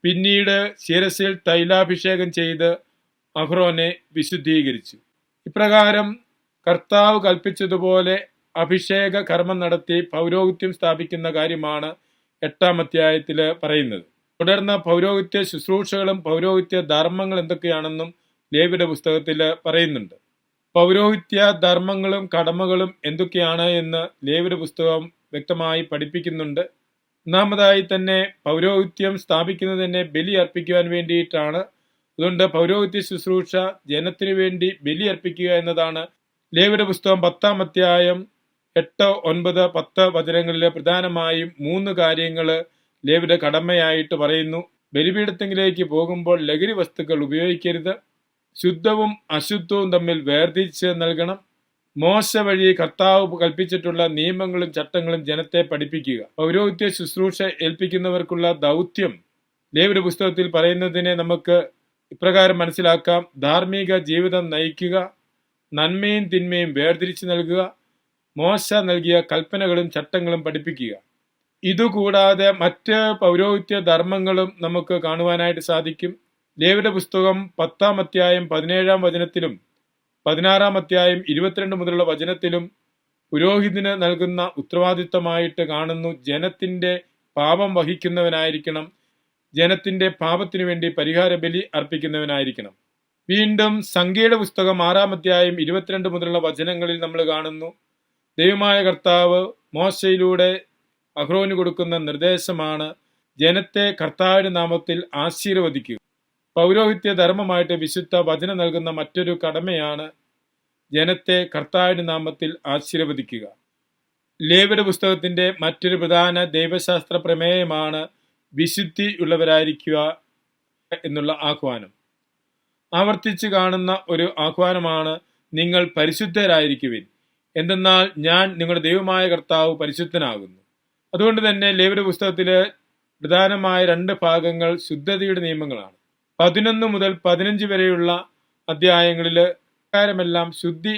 പിന്നീട് ശിരസിൽ തൈലാഭിഷേകം ചെയ്ത് അഹ്റോനെ വിശുദ്ധീകരിച്ചു. ഇപ്രകാരം കർത്താവ് കൽപ്പിച്ചതുപോലെ അഭിഷേക കർമ്മം നടത്തി പൗരോഹിത്യം സ്ഥാപിക്കുന്ന കാര്യമാണ് 8-ാം അധ്യായത്തിൽ പറയുന്നത്. തുടർന്ന് പൗരോഹിത്യ ശുശ്രൂഷകളും പൗരോഹിത്യ ധർമ്മങ്ങൾ എന്തൊക്കെയാണെന്നും ലേവ്യരുടെ പുസ്തകത്തിൽ പറയുന്നുണ്ട്. പൗരോഹിത്യ ധർമ്മങ്ങളും കടമകളും എന്തൊക്കെയാണ് എന്ന് ലേവ്യരുടെ പുസ്തകം വ്യക്തമായി പഠിപ്പിക്കുന്നുണ്ട്. ഒന്നാമതായി തന്നെ പൗരോഹിത്യം സ്ഥാപിക്കുന്നത് തന്നെ ബലി അർപ്പിക്കുവാൻ വേണ്ടിയിട്ടാണ്. അതുകൊണ്ട് പൗരോഹിത്യ ശുശ്രൂഷ ജനത്തിനു വേണ്ടി ബലി അർപ്പിക്കുക എന്നതാണ്. ലേവ്യരുടെ പുസ്തകം 10-ാം അധ്യായം 8, 9, 10 വചനങ്ങളിൽ പ്രധാനമായും 3 കാര്യങ്ങൾ ലേവ്യരുടെ കടമയായിട്ട് പറയുന്നു. ബലിപീഠത്തിലേക്ക് പോകുമ്പോൾ ലഹരി വസ്തുക്കൾ ഉപയോഗിക്കരുത്. ശുദ്ധവും അശുദ്ധവും തമ്മിൽ വേർതിരിച്ച് നൽകണം. മോശ വഴി കർത്താവ് കൽപ്പിച്ചിട്ടുള്ള നിയമങ്ങളും ചട്ടങ്ങളും ജനത്തെ പഠിപ്പിക്കുക. പൗരോഹിത്യ ശുശ്രൂഷ ഏൽപ്പിക്കുന്നവർക്കുള്ള ദൗത്യം ലേവ്യരുടെ പുസ്തകത്തിൽ പറയുന്നതിനെ നമുക്ക് ഇപ്രകാരം മനസ്സിലാക്കാം. ധാർമ്മിക ജീവിതം നയിക്കുക, നന്മയും തിന്മയും വേർതിരിച്ച് നൽകുക, മോശ നൽകിയ കൽപ്പനകളും ചട്ടങ്ങളും പഠിപ്പിക്കുക. ഇതുകൂടാതെ മറ്റ് പൗരോഹിത്യ ധർമ്മങ്ങളും നമുക്ക് കാണുവാനായിട്ട് സാധിക്കും. ലേവ്യരുടെ പുസ്തകം 10-ാം അധ്യായം 17-ാം വചനത്തിലും 16-ാം അധ്യായം 22 മുതലുള്ള വചനത്തിലും പുരോഹിതന് നൽകുന്ന ഉത്തരവാദിത്തമായിട്ട് കാണുന്നു. ജനത്തിന്റെ പാപം വഹിക്കുന്നവനായിരിക്കണം. ജനത്തിന്റെ പാപത്തിനു വേണ്ടി പരിഹാര ബലി അർപ്പിക്കുന്നവനായിരിക്കണം. വീണ്ടും സംഖ്യയുടെ പുസ്തകം 6-ാം അധ്യായം 22 മുതലുള്ള വചനങ്ങളിൽ നമ്മൾ കാണുന്നു. ദൈവമായ കർത്താവ് മോശയിലൂടെ അഹ്റോന് കൊടുക്കുന്ന നിർദ്ദേശമാണ് ജനത്തെ കർത്താവിന്റെ നാമത്തിൽ ആശീർവദിക്കുക. പൗരോഹിത്യ ധർമ്മമായിട്ട് വിശുദ്ധ വചനം നൽകുന്ന മറ്റൊരു കടമയാണ് ജനത്തെ കർത്താവിന്റെ നാമത്തിൽ ആശീർവദിക്കുക. ലേവ്യരുടെ പുസ്തകത്തിന്റെ മറ്റൊരു പ്രധാന ദൈവശാസ്ത്ര പ്രമേയമാണ് വിശുദ്ധി ഉള്ളവരായിരിക്കുക എന്നുള്ള ആഹ്വാനം. ആവർത്തിച്ച് കാണുന്ന ഒരു ആഹ്വാനമാണ് നിങ്ങൾ പരിശുദ്ധരായിരിക്കുവിൻ, എന്തെന്നാൽ ഞാൻ നിങ്ങളുടെ ദൈവമായ കർത്താവ് പരിശുദ്ധനാകുന്നു. അതുകൊണ്ട് തന്നെ ലേവ്യരുടെ പുസ്തകത്തില് പ്രധാനമായ 2 ഭാഗങ്ങൾ ശുദ്ധതയുടെ നിയമങ്ങളാണ്. 11 മുതൽ 15 വരെയുള്ള അധ്യായങ്ങളിൽ കാര്യമെല്ലാം ശുദ്ധി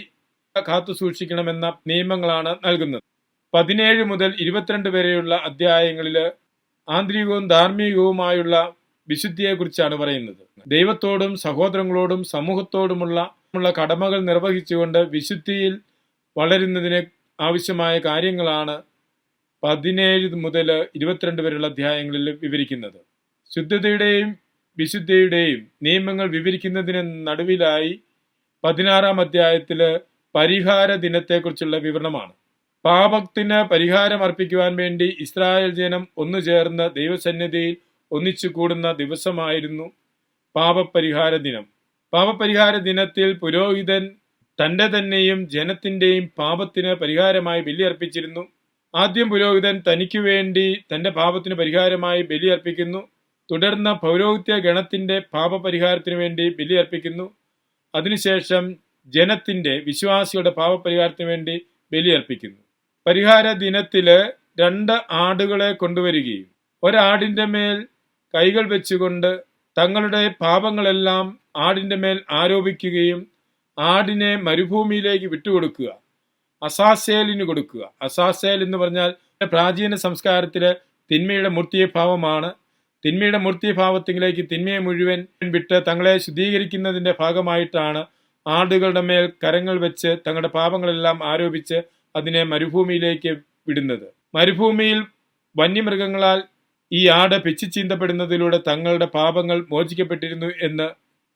കാത്തു സൂക്ഷിക്കണമെന്ന നിയമങ്ങളാണ് നൽകുന്നത്. 17 മുതൽ 22 വരെയുള്ള അധ്യായങ്ങളിൽ ആന്തരികവും ധാർമ്മികവുമായുള്ള വിശുദ്ധിയെക്കുറിച്ചാണ് പറയുന്നത്. ദൈവത്തോടും സഹോദരങ്ങളോടും സമൂഹത്തോടുമുള്ള കടമകൾ നിർവഹിച്ചുകൊണ്ട് വിശുദ്ധിയിൽ വളരുന്നതിന് ആവശ്യമായ കാര്യങ്ങളാണ് 17 മുതൽ 22 വരെയുള്ള അധ്യായങ്ങളിൽ വിവരിക്കുന്നത്. ശുദ്ധതയുടെയും വിശുദ്ധിയുടെയും നിയമങ്ങൾ വിവരിക്കുന്നതിന് നടുവിലായി 16-ാം അധ്യായത്തില് പരിഹാര ദിനത്തെക്കുറിച്ചുള്ള വിവരണമാണ്. പാപത്തിന് പരിഹാരം അർപ്പിക്കുവാൻ വേണ്ടി ഇസ്രായേൽ ജനം ഒന്നുചേർന്ന് ദൈവസന്നിധിയിൽ ഒന്നിച്ചു കൂടുന്ന ദിവസമായിരുന്നു പാപപരിഹാര ദിനം. പാപപരിഹാര ദിനത്തിൽ പുരോഹിതൻ തന്റെ തന്നെയും ജനത്തിന്റെയും പാപത്തിന് പരിഹാരമായി ബലിയർപ്പിച്ചിരുന്നു. ആദ്യം പുരോഹിതൻ തനിക്കു വേണ്ടി തന്റെ പാപത്തിന് പരിഹാരമായി ബലിയർപ്പിക്കുന്നു. തുടർന്ന് പൗരോഹിത്യ ഗണത്തിന്റെ പാപപരിഹാരത്തിനു വേണ്ടി ബലിയർപ്പിക്കുന്നു. അതിനുശേഷം ജനത്തിന്റെ വിശ്വാസികളുടെ പാപപരിഹാരത്തിനു വേണ്ടി ബലിയർപ്പിക്കുന്നു. പരിഹാര ദിനത്തില് 2 ആടുകളെ കൊണ്ടുവരികയും ഒരാടിന്റെ മേൽ കൈകൾ വെച്ചുകൊണ്ട് തങ്ങളുടെ പാപങ്ങളെല്ലാം ആടിന്റെ മേൽ ആരോപിക്കുകയും ആടിനെ മരുഭൂമിയിലേക്ക് വിട്ടുകൊടുക്കുക, അസാസേലിന് കൊടുക്കുക. അസാസേൽ എന്ന് പറഞ്ഞാൽ പ്രാചീന സംസ്കാരത്തില് തിന്മയുടെ മൂർത്തിഭാവമാണ്. തിന്മയുടെ മൂർത്തിഭാവത്തിലേക്ക് തിന്മയെ മുഴുവൻ വിട്ട് തങ്ങളെ ശുദ്ധീകരിക്കുന്നതിന്റെ ഭാഗമായിട്ടാണ് ആടുകളുടെ മേൽ കരങ്ങൾ വെച്ച് തങ്ങളുടെ പാപങ്ങളെല്ലാം ആരോപിച്ച് അതിനെ മരുഭൂമിയിലേക്ക് വിടുന്നത്. മരുഭൂമിയിൽ വന്യമൃഗങ്ങളാൽ ഈ ആട് പിച്ചിച്ചീന്തപ്പെടുന്നതിലൂടെ തങ്ങളുടെ പാപങ്ങൾ മോചിക്കപ്പെട്ടിരുന്നു എന്ന്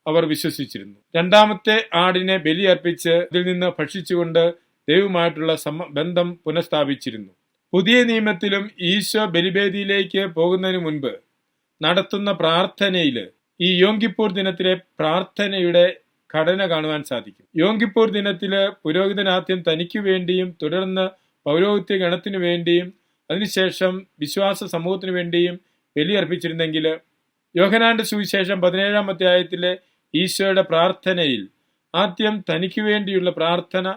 അവർ വിശ്വസിച്ചിരുന്നു. 2-ാമത്തെ ആടിനെ ബലിയർപ്പിച്ച് ഇതിൽ നിന്ന് ഭക്ഷിച്ചുകൊണ്ട് ദൈവവുമായിട്ടുള്ള ബന്ധം പുനഃസ്ഥാപിച്ചിരുന്നു. പുതിയ നിയമത്തിലും ഈശോ ബലിവേദിയിലേക്ക് പോകുന്നതിന് മുൻപ് നടത്തുന്ന പ്രാർത്ഥനയില് ഈ യോം കിപ്പൂർ ദിനത്തിലെ പ്രാർത്ഥനയുടെ ഘടന കാണുവാൻ സാധിക്കും. യോം കിപ്പൂർ ദിനത്തില് പുരോഹിതൻ ആദ്യം തനിക്കു വേണ്ടിയും തുടർന്ന് പൗരോഹിത്യ ഗണത്തിനു വേണ്ടിയും അതിനുശേഷം വിശ്വാസ സമൂഹത്തിനു വേണ്ടിയും ബലിയർപ്പിച്ചിരുന്നെങ്കിൽ യോഹന്നാന്റെ സുവിശേഷം 17-ാം അധ്യായത്തിലെ ഈശോയുടെ പ്രാർത്ഥനയിൽ ആദ്യം തനിക്കു വേണ്ടിയുള്ള പ്രാർത്ഥന,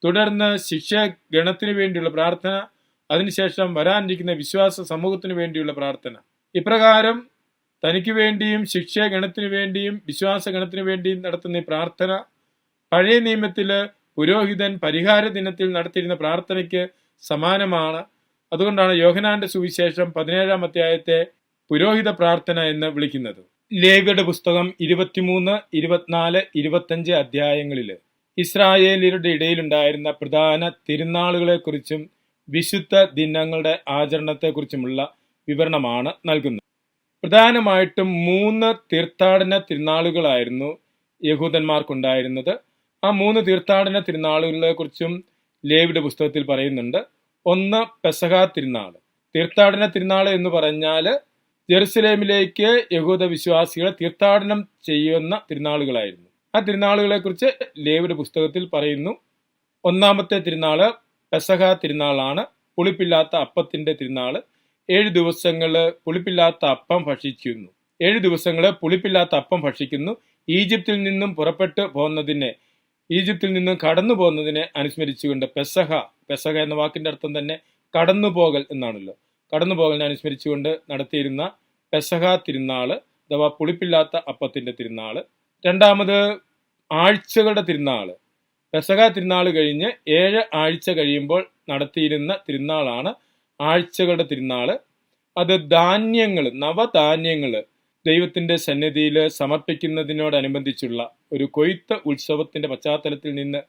തുടർന്ന് ശിക്ഷ ഗണത്തിനു വേണ്ടിയുള്ള പ്രാർത്ഥന, അതിനുശേഷം വരാനിരിക്കുന്ന വിശ്വാസ സമൂഹത്തിനു വേണ്ടിയുള്ള പ്രാർത്ഥന. ഇപ്രകാരം തനിക്ക് വേണ്ടിയും ശിക്ഷ ഗണത്തിനു വേണ്ടിയും വിശ്വാസ ഗണത്തിനു വേണ്ടിയും നടത്തുന്ന ഈ പ്രാർത്ഥന പഴയ നിയമത്തില് പുരോഹിതൻ പരിഹാര ദിനത്തിൽ നടത്തിയിരുന്ന പ്രാർത്ഥനയ്ക്ക് സമാനമാണ്. അതുകൊണ്ടാണ് യോഹന്നാന്റെ സുവിശേഷം 17-ാം അധ്യായത്തെ പുരോഹിത പ്രാർത്ഥന എന്ന് വിളിക്കുന്നത്. ലേവ്യരുടെ പുസ്തകം 23, 24, 25 അധ്യായങ്ങളില് ഇസ്രായേലിയരുടെ ഇടയിലുണ്ടായിരുന്ന പ്രധാന തിരുനാളുകളെക്കുറിച്ചും വിശുദ്ധ ദിനങ്ങളുടെ ആചരണത്തെക്കുറിച്ചുമുള്ള വിവരണമാണ് നൽകുന്നത്. പ്രധാനമായിട്ടും 3 തീർത്ഥാടന തിരുനാളുകളായിരുന്നു യഹൂദന്മാർക്കുണ്ടായിരുന്നത്. ആ 3 തീർത്ഥാടന തിരുനാളുകളെ കുറിച്ചും ലേവ്യരുടെ പുസ്തകത്തിൽ പറയുന്നുണ്ട്. 1 പെസഹ തിരുനാൾ. തീർത്ഥാടന തിരുനാൾ എന്ന് പറഞ്ഞാൽ ജെറുസലേമിലേക്ക് യഹൂദ വിശ്വാസികളെ തീർത്ഥാടനം ചെയ്യുന്ന തിരുനാളുകളായിരുന്നു. ആ തിരുനാളുകളെ കുറിച്ച് ലേവ്യരുടെ പുസ്തകത്തിൽ പറയുന്നു. 1-ാമത്തെ തിരുനാള് പെസഹ തിരുനാളാണ്. പുളിപ്പില്ലാത്ത അപ്പത്തിന്റെ തിരുനാള്. 7 ദിവസങ്ങള് പുളിപ്പില്ലാത്ത അപ്പം ഭക്ഷിക്കുന്നു. 7 ദിവസങ്ങള് പുളിപ്പില്ലാത്ത അപ്പം ഭക്ഷിക്കുന്നു. ഈജിപ്തിൽ നിന്നും പുറപ്പെട്ടു പോകുന്നതിനെ, ഈജിപ്തിൽ നിന്നും കടന്നു പോകുന്നതിനെ അനുസ്മരിച്ചുകൊണ്ട് പെസഹ എന്ന വാക്കിന്റെ അർത്ഥം തന്നെ കടന്നുപോകൽ എന്നാണല്ലോ. കടന്നുപോകലിനെ അനുസ്മരിച്ചുകൊണ്ട് നടത്തിയിരുന്ന പെസഹ തിരുനാള് അഥവാ പുളിപ്പില്ലാത്ത അപ്പത്തിന്റെ തിരുനാള്. 2-ാമത് ആഴ്ചകളുടെ തിരുനാള്. പെസഹ തിരുനാൾ കഴിഞ്ഞ് 7 ആഴ്ച കഴിയുമ്പോൾ നടത്തിയിരുന്ന തിരുനാളാണ് ആഴ്ചകളുടെ തിരുനാള്. അത് നവധാന്യങ്ങള് ദൈവത്തിന്റെ സന്നിധിയിൽ സമർപ്പിക്കുന്നതിനോടനുബന്ധിച്ചുള്ള ഒരു കൊയ്ത്ത് ഉത്സവത്തിന്റെ പശ്ചാത്തലത്തിൽ നിന്ന്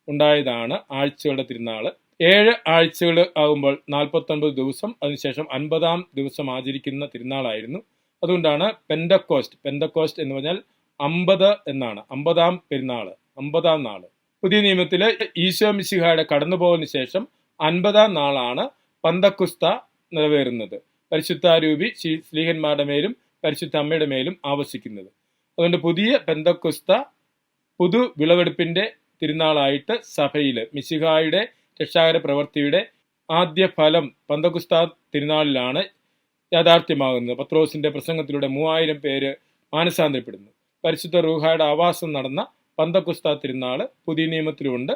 ഉണ്ടായതാണ് ആഴ്ചകളുടെ തിരുനാള്. 7 ആഴ്ചകൾ ആകുമ്പോൾ 49 ദിവസം, അതിനുശേഷം 50-ാം ദിവസം ആചരിക്കുന്ന തിരുനാളായിരുന്നു. അതുകൊണ്ടാണ് പെന്തക്കോസ്റ്റ് എന്ന് പറഞ്ഞാൽ 50 എന്നാണ്. 50-ാം പെരുന്നാള്, 50-ാം നാള്. പുതിയ നിയമത്തില് ഈശോ മിശിഹായുടെ കടന്നുപോകലിന് ശേഷം 50-ാം നാളാണ് പന്തക്കുസ്ത നിറവേറുന്നത്. പരിശുദ്ധാരൂപി ശ്ലീഹന്മാരുടെ മേലും പരിശുദ്ധ അമ്മയുടെ മേലും ആവസിക്കുന്നത്. അതുകൊണ്ട് പുതിയ പെന്തക്കുസ്ത പുതു വിളവെടുപ്പിന്റെ തിരുനാളായിട്ട് സഭയില് മിശിഹായുടെ രക്ഷാകര പ്രവൃത്തിയുടെ ആദ്യ ഫലം പന്തക്കുസ്ത തിരുനാളിലാണ് യാഥാർത്ഥ്യമാകുന്നത്. പത്രോസിന്റെ പ്രസംഗത്തിലൂടെ 3000 പേര് മാനസാന്തരപ്പെടുന്നു. പരിശുദ്ധ റൂഹായുടെ ആവാസം നടന്ന പന്തക്കുസ്ത തിരുനാള് പുതിയ നിയമത്തിലുണ്ട്.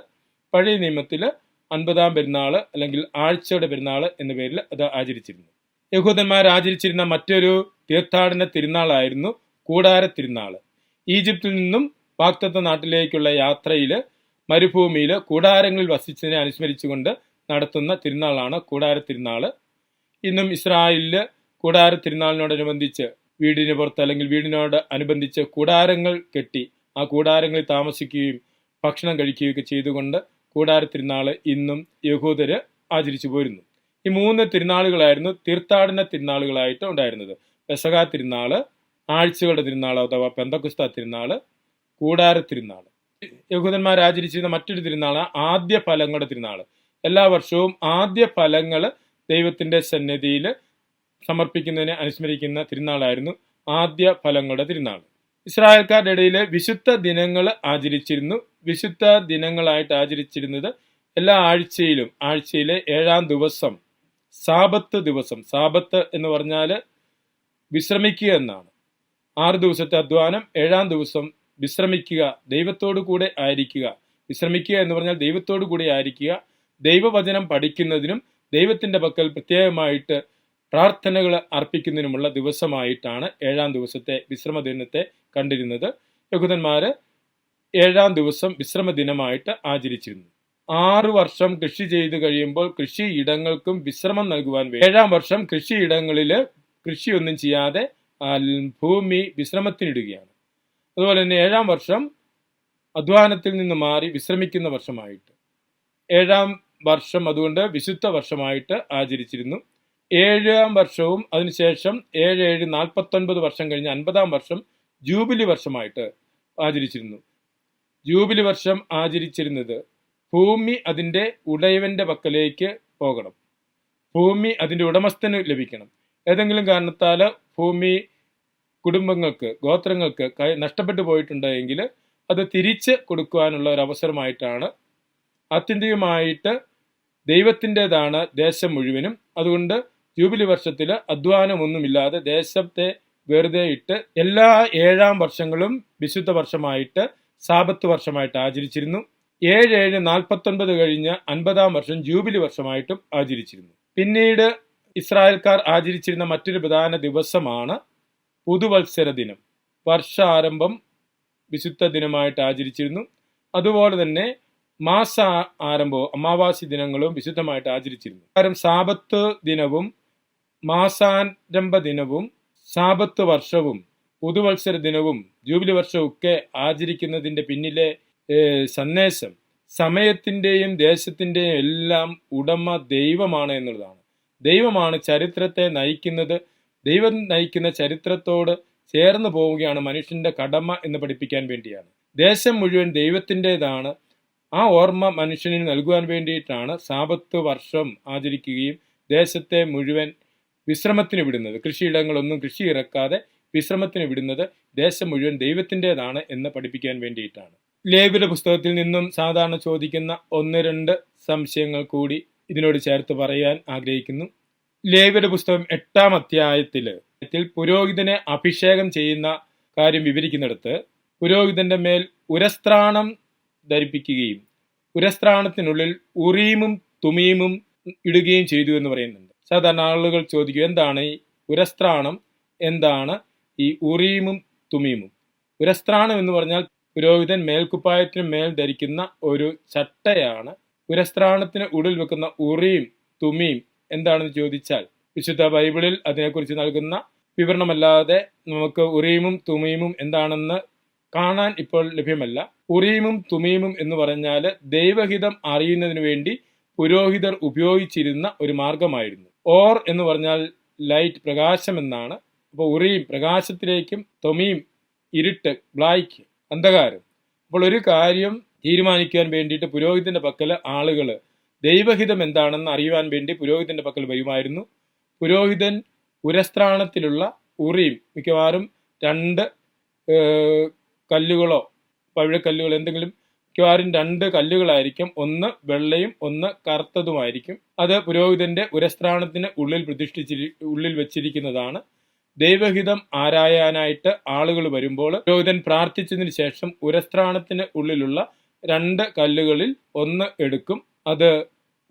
പഴയ നിയമത്തില് 50-ാം പെരുന്നാള് അല്ലെങ്കിൽ ആഴ്ചയുടെ പെരുന്നാള് എന്ന പേരിൽ അത് ആചരിച്ചിരുന്നു. യഹൂദന്മാർ ആചരിച്ചിരുന്ന മറ്റൊരു തീർത്ഥാടന തിരുനാളായിരുന്നു കൂടാര തിരുനാൾ. ഈജിപ്തിൽ നിന്നും വാഗ്ദത്ത നാട്ടിലേക്കുള്ള യാത്രയിൽ മരുഭൂമിയിൽ കൂടാരങ്ങളിൽ വസിച്ചതിനെ അനുസ്മരിച്ചുകൊണ്ട് നടത്തുന്ന തിരുനാളാണ് കൂടാര തിരുനാൾ. ഇന്നും ഇസ്രായേലില് കൂടാര തിരുനാളിനോടനുബന്ധിച്ച് വീടിന് പുറത്ത് അല്ലെങ്കിൽ വീടിനോട് അനുബന്ധിച്ച് കൂടാരങ്ങൾ കെട്ടി ആ കൂടാരങ്ങളിൽ താമസിക്കുകയും ഭക്ഷണം കഴിക്കുകയൊക്കെ ചെയ്തുകൊണ്ട് കൂടാര തിരുനാള് ഇന്നും യഹൂദര് ആചരിച്ചു പോരുന്നു. ഈ 3 തിരുനാളുകളായിരുന്നു തീർത്ഥാടന തിരുനാളുകളായിട്ട് ഉണ്ടായിരുന്നത്. പെസഹ തിരുനാള്, ആഴ്ചകളുടെ തിരുനാൾ അഥവാ പെന്തക്കുസ്ത തിരുനാള്, കൂടാര തിരുനാള്. യഹൂദന്മാർ ആചരിച്ചിരുന്ന മറ്റൊരു തിരുനാള് ആദ്യ ഫലങ്ങളുടെ തിരുനാള്. എല്ലാ വർഷവും ആദ്യ ഫലങ്ങൾ ദൈവത്തിന്റെ സന്നിധിയിൽ സമർപ്പിക്കുന്നതിനെ അനുസ്മരിക്കുന്ന തിരുനാളായിരുന്നു ആദ്യ ഫലങ്ങളുടെ തിരുനാൾ. ഇസ്രായേൽക്കാരുടെ ഇടയിൽ വിശുദ്ധ ദിനങ്ങൾ ആചരിച്ചിരുന്നു. വിശുദ്ധ ദിനങ്ങളായിട്ട് ആചരിച്ചിരുന്നത് എല്ലാ ആഴ്ചയിലും ആഴ്ചയിലെ 7-ാം ദിവസം സാബത്ത് ദിവസം. സാബത്ത് എന്ന് പറഞ്ഞാൽ വിശ്രമിക്കുക എന്നാണ്. 6 ദിവസത്തെ അധ്വാനം, 7-ാം ദിവസം വിശ്രമിക്കുക, ദൈവത്തോടു കൂടെ ആയിരിക്കുക. വിശ്രമിക്കുക എന്ന് പറഞ്ഞാൽ ദൈവത്തോടു കൂടെ ആയിരിക്കുക, ദൈവവചനം പഠിക്കുന്നതിനും ദൈവത്തിന്റെ പക്കൽ പ്രത്യേകമായിട്ട് പ്രാർത്ഥനകൾ അർപ്പിക്കുന്നതിനുമുള്ള ദിവസമായിട്ടാണ് 7-ാം ദിവസത്തെ വിശ്രമ ദിനത്തെ കണ്ടിരുന്നത്. യഹൂദന്മാര് 7-ാം ദിവസം വിശ്രമ ദിനമായിട്ട് ആചരിച്ചിരുന്നു. 6 വർഷം കൃഷി ചെയ്ത് കഴിയുമ്പോൾ കൃഷിയിടങ്ങൾക്കും വിശ്രമം നൽകുവാൻ വേണ്ടി 7-ാം വർഷം കൃഷിയിടങ്ങളിൽ കൃഷിയൊന്നും ചെയ്യാതെ ഭൂമി വിശ്രമത്തിനിടുകയാണ്. അതുപോലെ തന്നെ 7-ാം വർഷം അധ്വാനത്തിൽ നിന്ന് മാറി വിശ്രമിക്കുന്ന വർഷമായിട്ട് 7-ാം വർഷം അതുകൊണ്ട് വിശുദ്ധ വർഷമായിട്ട് ആചരിച്ചിരുന്നു. 7-ാം വർഷവും അതിനുശേഷം 7-7 49 വർഷം കഴിഞ്ഞ് 50-ാം വർഷം ജൂബിലി വർഷമായിട്ട് ആചരിച്ചിരുന്നു. ജൂബിലി വർഷം ആചരിച്ചിരുന്നത് ഭൂമി അതിൻ്റെ ഉടയവന്റെ പക്കലേക്ക് പോകണം, ഭൂമി അതിൻ്റെ ഉടമസ്ഥന് ലഭിക്കണം. ഏതെങ്കിലും കാരണത്താൽ ഭൂമി കുടുംബങ്ങൾക്ക്, ഗോത്രങ്ങൾക്ക് നഷ്ടപ്പെട്ടു പോയിട്ടുണ്ടെങ്കിൽ അത് തിരിച്ച് കൊടുക്കുവാനുള്ള ഒരു അവസരമായിട്ടാണ്. ആത്യന്തികമായിട്ട് ദൈവത്തിൻ്റെതാണ് ദേശം മുഴുവനും. അതുകൊണ്ട് ജൂബിലി വർഷത്തിൽ അധ്വാനമൊന്നുമില്ലാതെ ദേശത്തെ വെറുതെ ഇട്ട് എല്ലാ 7-ാം വർഷങ്ങളും വിശുദ്ധ വർഷമായിട്ട് സാബത്ത് വർഷമായിട്ട് ആചരിച്ചിരുന്നു. 7-7 49 കഴിഞ്ഞ് 50-ാം വർഷം ജൂബിലി വർഷമായിട്ടും ആചരിച്ചിരുന്നു. പിന്നീട് ഇസ്രായേൽക്കാർ ആചരിച്ചിരുന്ന മറ്റൊരു പ്രധാന ദിവസമാണ് പുതുവത്സര ദിനം. വർഷാരംഭം വിശുദ്ധ ദിനമായിട്ട് ആചരിച്ചിരുന്നു. അതുപോലെ തന്നെ മാസ ആരംഭവും അമാവാസി ദിനങ്ങളും വിശുദ്ധമായിട്ട് ആചരിച്ചിരുന്നു. കാരണം സാബത്ത് ദിനവും മാസാരംഭ ദിനവും സാബത്ത് വർഷവും പുതുവത്സര ദിനവും ജൂബിലി വർഷവും ഒക്കെ ആചരിക്കുന്നതിന്റെ പിന്നിലെ സന്ദേശം സമയത്തിന്റെയും ദേശത്തിന്റെയും എല്ലാം ഉടമ ദൈവമാണ് എന്നുള്ളതാണ്. ദൈവമാണ് ചരിത്രത്തെ നയിക്കുന്നത്. ദൈവം നയിക്കുന്ന ചരിത്രത്തോട് ചേർന്ന് പോവുകയാണ് മനുഷ്യന്റെ കടമ എന്ന് പഠിപ്പിക്കാൻ വേണ്ടിയാണ്. ദേശം മുഴുവൻ ദൈവത്തിൻ്റെതാണ്. ആ ഓർമ്മ മനുഷ്യന് നൽകുവാൻ വേണ്ടിയിട്ടാണ് സാബത്ത് വർഷം ആചരിക്കുകയും ദേശത്തെ മുഴുവൻ വിശ്രമത്തിന് വിടുന്നത്. കൃഷിയിടങ്ങളൊന്നും കൃഷി ഇറക്കാതെ വിശ്രമത്തിന് വിടുന്നത് ദേശം മുഴുവൻ ദൈവത്തിൻ്റെതാണ് എന്ന് പഠിപ്പിക്കാൻ വേണ്ടിയിട്ടാണ്. ലേവ്യരുടെ പുസ്തകത്തിൽ നിന്നും സാധാരണ ചോദിക്കുന്ന 1-2 സംശയങ്ങൾ കൂടി ഇതിനോട് ചേർത്ത് പറയാൻ ആഗ്രഹിക്കുന്നു. ലേവ്യരുടെ പുസ്തകം 8-ാം അധ്യായത്തിൽ പുരോഹിതനെ അഭിഷേകം ചെയ്യുന്ന കാര്യം വിവരിക്കുന്നിടത്ത് പുരോഹിതന്റെ മേൽ ഉരസ്ത്രാണം ധരിപ്പിക്കുകയും ഉരസ്ത്രാണത്തിനുള്ളിൽ ഉറീമും തുമീമും ഇടുകയും ചെയ്തു എന്ന് പറയുന്നുണ്ട്. സാധാരണ ആളുകൾ ചോദിക്കും, എന്താണ് ഈ ഉരസ്ത്രാണം, എന്താണ് ഈ ഉറീമും തുമീമും? ഉരസ്ത്രാണം എന്ന് പറഞ്ഞാൽ പുരോഹിതൻ മേൽക്കുപ്പായത്തിന് മേൽ ധരിക്കുന്ന ഒരു ചട്ടയാണ്. ഉരസ്ത്രാണത്തിന് ഉള്ളിൽ വെക്കുന്ന ഉറീം തുമീം എന്താണെന്ന് ചോദിച്ചാൽ വിശുദ്ധ ബൈബിളിൽ അതിനെക്കുറിച്ച് നൽകുന്ന വിവരണമല്ലാതെ നമുക്ക് ഉറീമും തുമീമും എന്താണെന്ന് കാണാൻ ഇപ്പോൾ ലഭ്യമല്ല. ഉറീമും തുമീമും എന്ന് പറഞ്ഞാൽ ദൈവഹിതം അറിയുന്നതിന് വേണ്ടി പുരോഹിതർ ഉപയോഗിച്ചിരുന്ന ഒരു മാർഗമായിരുന്നു. ഓർ എന്ന് പറഞ്ഞാൽ ലൈറ്റ്, പ്രകാശം എന്നാണ്. അപ്പോൾ ഉറീം പ്രകാശത്തിലേക്കും തുമീം ഇരുട്ട്, ബ്ലാക്ക്, അന്ധകാരം. അപ്പോൾ ഒരു കാര്യം തീരുമാനിക്കാൻ വേണ്ടിയിട്ട് പുരോഹിതന്റെ പക്കൽ ആളുകൾ ദൈവഹിതം എന്താണെന്ന് അറിയുവാൻ വേണ്ടി പുരോഹിതന്റെ പക്കൽ വരുമായിരുന്നു. പുരോഹിതൻ ഉരസ്ത്രാണത്തിലുള്ള ഉറീം മിക്കവാറും 2 കല്ലുകളോ പവിഴക്കല്ലുകൾ എന്തെങ്കിലും, മിക്കവാറും 2 കല്ലുകളായിരിക്കും. ഒന്ന് വെള്ളയും ഒന്ന് കറുത്തതുമായിരിക്കും. അത് പുരോഹിതന്റെ ഉരസ്ത്രാണത്തിന് ഉള്ളിൽ വെച്ചിരിക്കുന്നതാണ്. ദൈവഹിതം ആരായാനായിട്ട് ആളുകൾ വരുമ്പോൾ പുരോഹിതൻ പ്രാർത്ഥിച്ചതിന് ശേഷം ഉരസ്ത്രാണത്തിന് ഉള്ളിലുള്ള 2 കല്ലുകളിൽ ഒന്ന് എടുക്കും. അത്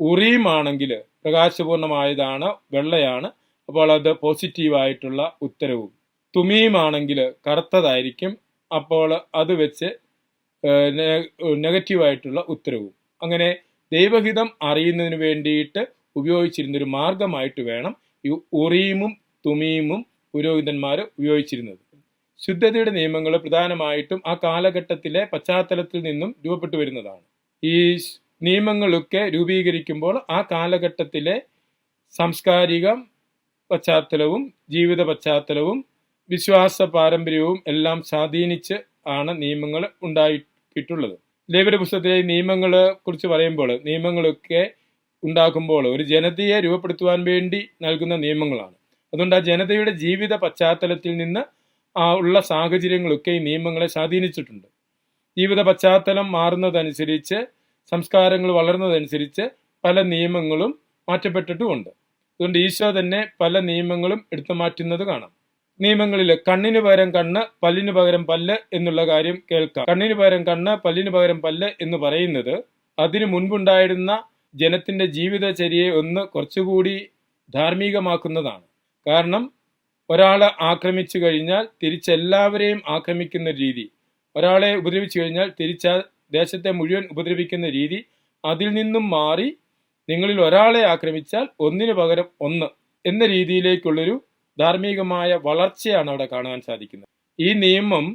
ഉറീമാണെങ്കിൽ പ്രകാശപൂർണമായതാണ്, വെള്ളയാണ്. അപ്പോൾ അത് പോസിറ്റീവായിട്ടുള്ള ഉത്തരവും. തുമീമാണെങ്കിൽ കറുത്തതായിരിക്കും, അപ്പോൾ അത് വെച്ച് നെഗറ്റീവായിട്ടുള്ള ഉത്തരവും. അങ്ങനെ ദൈവഹിതം അറിയുന്നതിന് വേണ്ടിയിട്ട് ഉപയോഗിച്ചിരുന്നൊരു മാർഗമായിട്ട് വേണം ഈ ഉറീമും തുമീമും പുരോഹിതന്മാർ ഉപയോഗിച്ചിരുന്നത്. ശുദ്ധതയുടെ നിയമങ്ങൾ പ്രധാനമായിട്ടും ആ കാലഘട്ടത്തിലെ പശ്ചാത്തലത്തിൽ നിന്നും രൂപപ്പെട്ടു വരുന്നതാണ്. ഈ നിയമങ്ങളൊക്കെ രൂപീകരിക്കുമ്പോൾ ആ കാലഘട്ടത്തിലെ സാംസ്കാരിക പശ്ചാത്തലവും ജീവിത പശ്ചാത്തലവും വിശ്വാസ പാരമ്പര്യവും എല്ലാം സ്വാധീനിച്ച് ആണ് നിയമങ്ങൾ ഉണ്ടാക്കിയിട്ടുള്ളത്. ലേവ്യരുടെ പുസ്തകത്തിലെ നിയമങ്ങളെ കുറിച്ച് പറയുമ്പോൾ നിയമങ്ങളൊക്കെ ഉണ്ടാക്കുമ്പോൾ ഒരു ജനതയെ രൂപപ്പെടുത്തുവാൻ വേണ്ടി നൽകുന്ന നിയമങ്ങളാണ്. അതുകൊണ്ട് ആ ജനതയുടെ ജീവിത പശ്ചാത്തലത്തിൽ നിന്ന് ഉള്ള സാഹചര്യങ്ങളൊക്കെ ഈ നിയമങ്ങളെ സ്വാധീനിച്ചിട്ടുണ്ട്. ജീവിത പശ്ചാത്തലം മാറുന്നതനുസരിച്ച്, സംസ്കാരങ്ങൾ വളർന്നതനുസരിച്ച് പല നിയമങ്ങളും മാറ്റപ്പെട്ടിട്ടുമുണ്ട്. അതുകൊണ്ട് ഈശോ തന്നെ പല നിയമങ്ങളും എടുത്തു മാറ്റുന്നത് കാണാം. നിയമങ്ങളിൽ കണ്ണിന് പകരം കണ്ണ്, പല്ലിന് പകരം പല്ല് എന്നുള്ള കാര്യം കേൾക്കാം. കണ്ണിന് പകരം കണ്ണ്, പല്ലിന് പകരം പല്ല് എന്ന് പറയുന്നത് അതിനു മുൻപുണ്ടായിരുന്ന ജനത്തിന്റെ ജീവിതചര്യയെ ഒന്ന് കുറച്ചുകൂടി ധാർമ്മികമാക്കുന്നതാണ്. കാരണം ഒരാളെ ആക്രമിച്ചു കഴിഞ്ഞാൽ തിരിച്ചെല്ലാവരെയും ആക്രമിക്കുന്ന രീതി, ഒരാളെ ഉപദ്രവിച്ചു കഴിഞ്ഞാൽ തിരിച്ച ദേശത്തെ മുഴുവൻ ഉപദ്രവിക്കുന്ന രീതി, അതിൽ നിന്നും മാറി നിങ്ങളിൽ ഒരാളെ ആക്രമിച്ചാൽ ഒന്നിനു പകരം ഒന്ന് എന്ന രീതിയിലേക്കുള്ളൊരു ധാർമ്മികമായ വളർച്ചയാണ് അവിടെ കാണാൻ സാധിക്കുന്നത്. ഈ നിയമം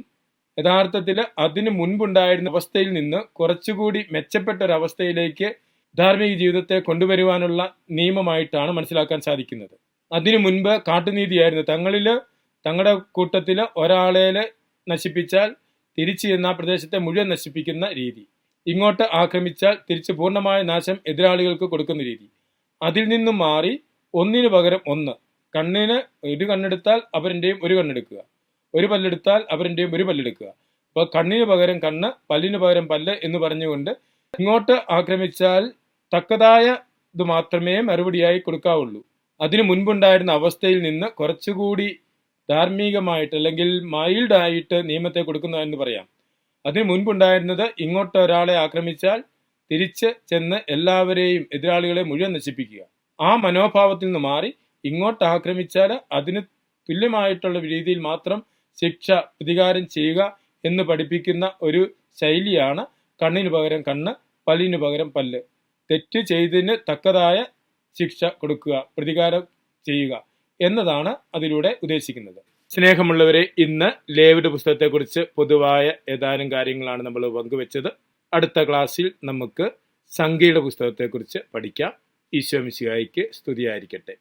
യഥാർത്ഥത്തിൽ അതിനു മുൻപുണ്ടായിരുന്ന അവസ്ഥയിൽ നിന്ന് കുറച്ചുകൂടി മെച്ചപ്പെട്ട ഒരവസ്ഥയിലേക്ക് ധാർമ്മിക ജീവിതത്തെ കൊണ്ടുവരുവാനുള്ള നിയമമായിട്ടാണ് മനസ്സിലാക്കാൻ സാധിക്കുന്നത്. അതിനു മുൻപ് കാട്ടുനീതിയായിരുന്നു. തങ്ങളുടെ കൂട്ടത്തിൽ ഒരാളെ നശിപ്പിച്ചാൽ തിരിച്ചു ചെന്ന ആ പ്രദേശത്തെ മുഴുവൻ നശിപ്പിക്കുന്ന രീതി, ഇങ്ങോട്ട് ആക്രമിച്ചാൽ തിരിച്ച് പൂർണ്ണമായ നാശം എതിരാളികൾക്ക് കൊടുക്കുന്ന രീതി, അതിൽ നിന്നും മാറി ഒന്നിനു പകരം ഒന്ന്. കണ്ണിന് ഒരു കണ്ണെടുത്താൽ അവരിൻ്റെയും ഒരു കണ്ണെടുക്കുക, ഒരു പല്ലെടുത്താൽ അവരിൻ്റെയും ഒരു പല്ലെടുക്കുക. അപ്പോൾ കണ്ണിന് പകരം കണ്ണ്, പല്ലിന് പകരം പല്ല് എന്ന് പറഞ്ഞുകൊണ്ട് ഇങ്ങോട്ട് ആക്രമിച്ചാൽ തക്കതായ ഇത് മാത്രമേ മറുപടിയായി കൊടുക്കാവുള്ളൂ. അതിനു മുൻപുണ്ടായിരുന്ന അവസ്ഥയിൽ നിന്ന് കുറച്ചുകൂടി ധാർമ്മികമായിട്ട് അല്ലെങ്കിൽ മൈൽഡായിട്ട് നിയമത്തെ കൊടുക്കുന്ന എന്ന് പറയാം. അതിനു മുൻപുണ്ടായിരുന്നത് ഇങ്ങോട്ട് ഒരാളെ ആക്രമിച്ചാൽ തിരിച്ച് ചെന്ന് എല്ലാവരെയും എതിരാളികളെ മുഴുവൻ നശിപ്പിക്കുക. ആ മനോഭാവത്തിൽ നിന്ന് മാറി ഇങ്ങോട്ട് ആക്രമിച്ചാൽ അതിന് തുല്യമായിട്ടുള്ള രീതിയിൽ മാത്രം ശിക്ഷ പ്രതികാരം ചെയ്യുക എന്ന് പഠിപ്പിക്കുന്ന ഒരു ശൈലിയാണ് കണ്ണിന് പകരം കണ്ണ്, പല്ലിന് പകരം പല്ല്. തെറ്റ് ചെയ്തതിന് തക്കതായ ശിക്ഷ കൊടുക്കുക, പ്രതികാരം ചെയ്യുക എന്നതാണ് അതിലൂടെ ഉദ്ദേശിക്കുന്നത്. സ്നേഹമുള്ളവരെ, ഇന്ന് ലേവ്യരുടെ പുസ്തകത്തെക്കുറിച്ച് പൊതുവായ ഏതാനും കാര്യങ്ങളാണ് നമ്മൾ പങ്കുവെച്ചത്. അടുത്ത ക്ലാസ്സിൽ നമുക്ക് സംഖ്യയുടെ പുസ്തകത്തെക്കുറിച്ച് പഠിക്കാം. ഈശോ മിശിഹായ്ക്ക് സ്തുതിയായിരിക്കട്ടെ.